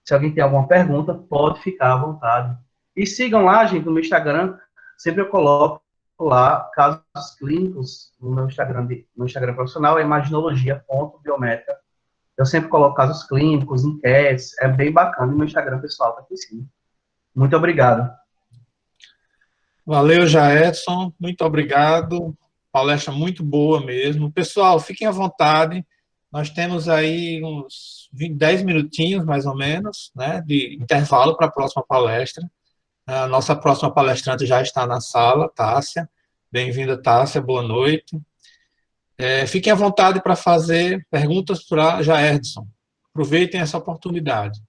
Se alguém tem alguma pergunta, pode ficar à vontade. E sigam lá, gente, no meu Instagram. Sempre eu coloco lá casos clínicos no meu Instagram, profissional, é imaginologia.biométrica. Eu sempre coloco casos clínicos, enquetes, é bem bacana. E meu Instagram pessoal tá aqui em cima. Muito obrigado. Valeu, Jaedson. Muito obrigado. Palestra muito boa mesmo. Pessoal, fiquem à vontade. Nós temos aí uns 10 minutinhos, mais ou menos, né, de intervalo para a próxima palestra. A nossa próxima palestrante já está na sala, Tássia. Bem-vinda, Tássia. Boa noite. Fiquem à vontade para fazer perguntas para Jaedson. Aproveitem essa oportunidade.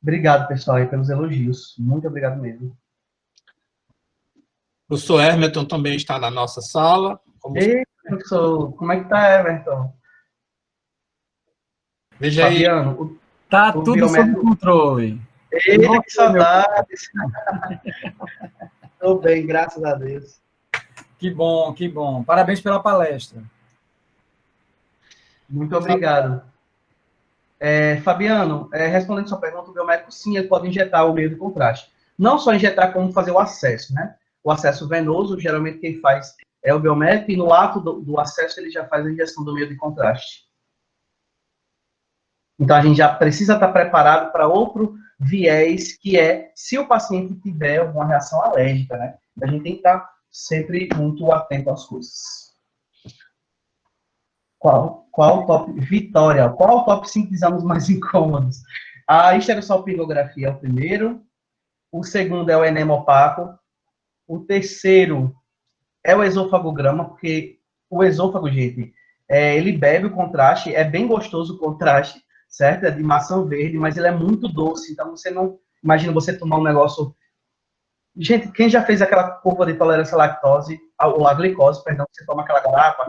Obrigado, pessoal, aí, pelos elogios. Muito obrigado mesmo. O professor Hermeton também está na nossa sala. Ei, professor, como é que tá, Everton? Veja aí. Fabiano, Tá o tudo sob biométrico... controle. Eita, que saudades! Estou bem, graças a Deus. Que bom, que bom. Parabéns pela palestra. Muito obrigado. Fabiano, respondendo sua pergunta, o biométrico, sim, ele pode injetar o meio de contraste. Não só injetar, como fazer o acesso, né? O acesso venoso, geralmente quem faz é o biométrico, e no ato do acesso ele já faz a injeção do meio de contraste. Então, a gente já precisa estar preparado para outro viés, que é se o paciente tiver alguma reação alérgica, né? A gente tem que estar sempre muito atento às coisas. Qual o top? Vitória, qual o top 5 exames mais incômodos? A esterossalpingografia é o primeiro, o segundo é o enema opaco, o terceiro é o esofagograma, porque o esôfago, gente, ele bebe o contraste, é bem gostoso o contraste, certo? É de maçã verde, mas ele é muito doce, então você não... Imagina você tomar um negócio... Gente, quem já fez aquela curva de tolerância à lactose, à glicose, perdão, você toma aquela garrafa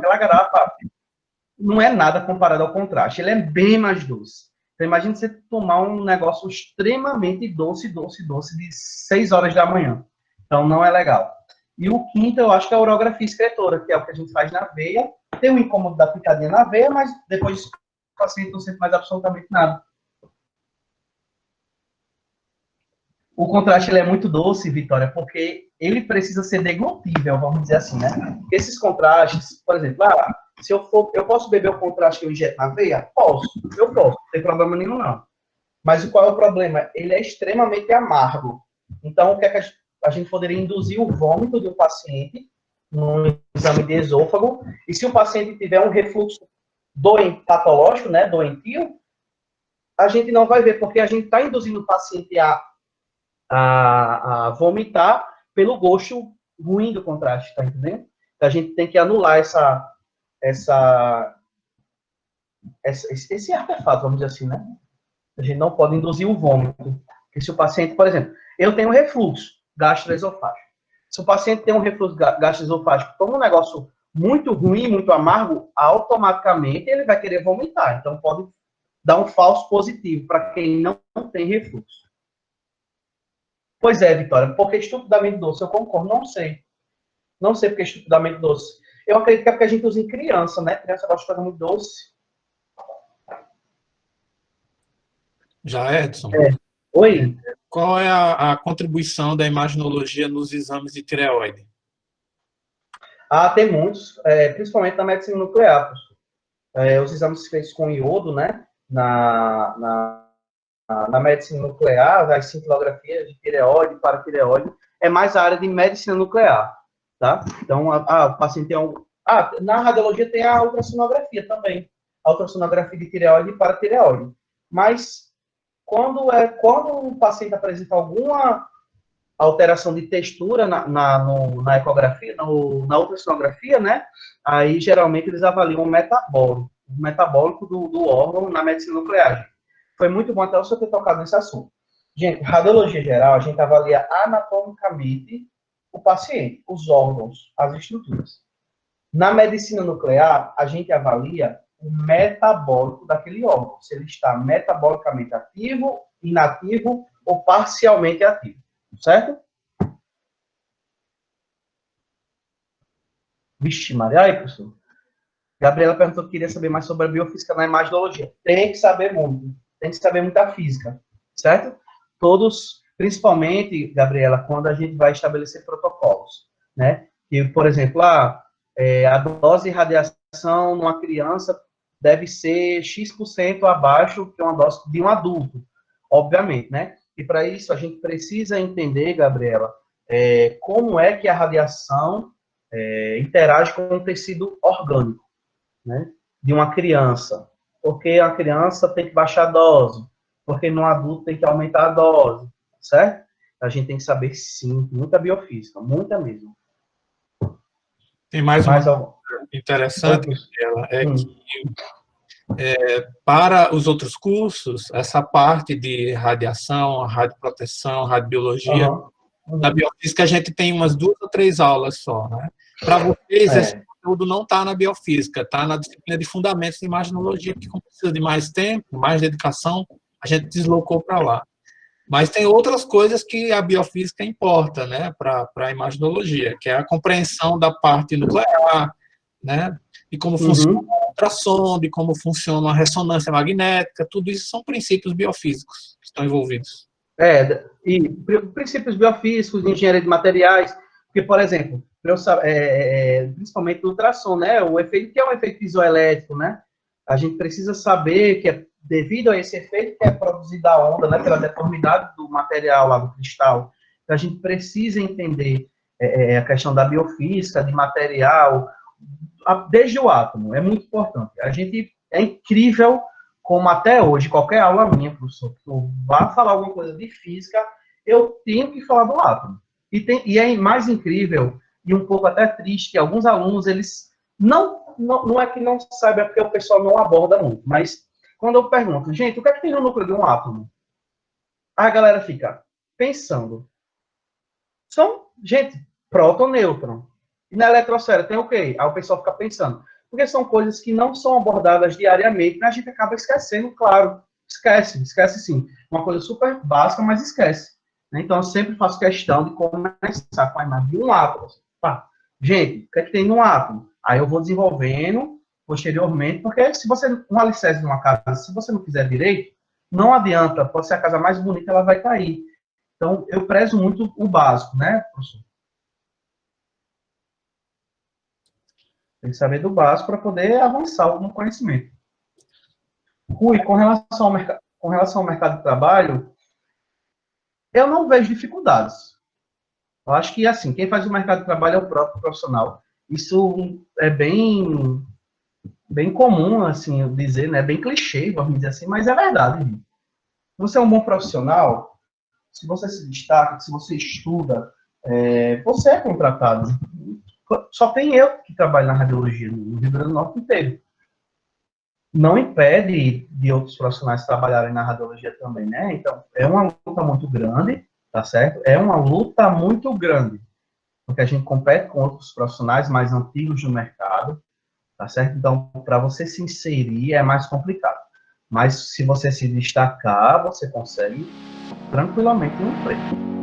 não é nada comparado ao contraste, ele é bem mais doce. Então, imagina você tomar um negócio extremamente doce de 6 horas da manhã. Então, não é legal. E o quinto, eu acho que é a urografia excretora, que é o que a gente faz na veia. Tem um incômodo da picadinha na veia, mas depois o paciente não sente mais absolutamente nada. O contraste ele é muito doce, Vitória, porque ele precisa ser deglutível, vamos dizer assim, né? Esses contrastes, por exemplo, se eu posso beber o contraste que eu injeto na veia? Posso, não tem problema nenhum, não. Mas qual é o problema? Ele é extremamente amargo. Então, o que é que a gente poderia induzir o vômito de um paciente no exame de esôfago, e se o paciente tiver um refluxo patológico, né, doentio, a gente não vai ver, porque a gente está induzindo o paciente a vomitar pelo gosto ruim do contraste, tá entendendo? Então, a gente tem que anular esse artefato, vamos dizer assim, né? A gente não pode induzir o vômito. Porque se o paciente, por exemplo, eu tenho refluxo gastroesofágico. Se o paciente tem um refluxo gastroesofágico, toma um negócio muito ruim, muito amargo, automaticamente ele vai querer vomitar. Então, pode dar um falso positivo para quem não tem refluxo. Pois é, Vitória, porque estupidamente doce, eu concordo, não sei. Não sei porque estupidamente doce. Eu acredito que é porque a gente usa em criança, né? Criança gosta de coisa muito doce. Jaedson, Oi? qual é a contribuição da imaginologia nos exames de tireoide? Tem muitos, principalmente na medicina nuclear. Os exames feitos com iodo, né? Na medicina nuclear, as cintilografias de tireoide, paratireoide, é mais a área de medicina nuclear, tá? Então, o paciente tem na radiologia tem a ultrassonografia também, a ultrassonografia de tireoide e paratireoide. Mas, quando o paciente apresenta alguma alteração de textura na ecografia, na ultrassonografia, né? Aí, geralmente, eles avaliam o metabólico do órgão na medicina nuclear. Foi muito bom até o senhor ter tocado nesse assunto. Gente, radiologia geral, a gente avalia anatomicamente o paciente, os órgãos, as estruturas. Na medicina nuclear, a gente avalia o metabólico daquele órgão, se ele está metabolicamente ativo, inativo ou parcialmente ativo, certo? Vixe, Maria, aí, professor. Gabriela perguntou que queria saber mais sobre a biofísica na imaginologia. Tem que saber muito. Tem que saber muita física, certo? Todos, principalmente, Gabriela, quando a gente vai estabelecer protocolos, né? E, por exemplo, a dose de radiação numa criança deve ser X% abaixo que uma dose de um adulto. obviamente, né? E para isso a gente precisa entender, Gabriela, como é que a radiação interage com o tecido orgânico, né, de uma criança. Porque a criança tem que baixar a dose, porque no adulto tem que aumentar a dose, certo? A gente tem que saber, sim, muita biofísica, muita mesmo. Tem mais Mais uma algum? coisa interessante, Gabriela, Hum. para os outros cursos, essa parte de radiação, radioproteção, radiobiologia, Uhum. na biofísica a gente tem umas 2 ou 3 aulas só, né? Para vocês, esse conteúdo não está na biofísica, está na disciplina de fundamentos de imaginologia, que como precisa de mais tempo, mais dedicação, a gente deslocou para lá. Mas tem outras coisas que a biofísica importa, né, para a imaginologia, que é a compreensão da parte nuclear, né, de como funciona o ultrassom, de como funciona a ressonância magnética, tudo isso são princípios biofísicos que estão envolvidos. E princípios biofísicos, de engenharia de materiais, porque, por exemplo, principalmente do ultrassom, né, o efeito que é um efeito pisoelétrico, né, a gente precisa saber que é devido a esse efeito que é produzido a onda, né, pela deformidade do material lá do cristal, então a gente precisa entender a questão da biofísica, de material, desde o átomo, é muito importante. É incrível como até hoje, qualquer aula minha, professor, que eu vá falar alguma coisa de física, eu tenho que falar do átomo. E é mais incrível, e um pouco até triste, que alguns alunos, eles não é que não saibam, é porque o pessoal não aborda muito, mas quando eu pergunto, gente, o que é que tem no núcleo de um átomo? A galera fica pensando. Gente, próton, nêutron. E na eletrosfera tem o quê? Aí o pessoal fica pensando. Porque são coisas que não são abordadas diariamente, mas a gente acaba esquecendo, claro. Esquece sim. Uma coisa super básica, mas esquece. Então, eu sempre faço questão de começar com a imagem de um átomo. Tá. Gente, o que é que tem no átomo? Aí eu vou desenvolvendo posteriormente, porque se você, um alicerce de uma casa, se você não fizer direito, não adianta, pode ser a casa mais bonita, ela vai cair. Então, eu prezo muito o básico, né, professor? Tem que saber do básico para poder avançar no conhecimento. Rui, com relação ao mercado de trabalho, eu não vejo dificuldades. Eu acho que, assim, quem faz o mercado de trabalho é o próprio profissional. Isso é bem comum, assim, eu dizer, né? Bem clichê, vamos dizer assim, mas é verdade. Se você é um bom profissional, se você se destaca, se você estuda, você é contratado. Só tem eu que trabalho na radiologia no Rio Grande do Norte inteiro. Não impede de outros profissionais trabalharem na radiologia também, né? Então, é uma luta muito grande, tá certo? É uma luta muito grande, porque a gente compete com outros profissionais mais antigos do mercado, tá certo? Então, para você se inserir é mais complicado. Mas se você se destacar, você consegue tranquilamente um emprego.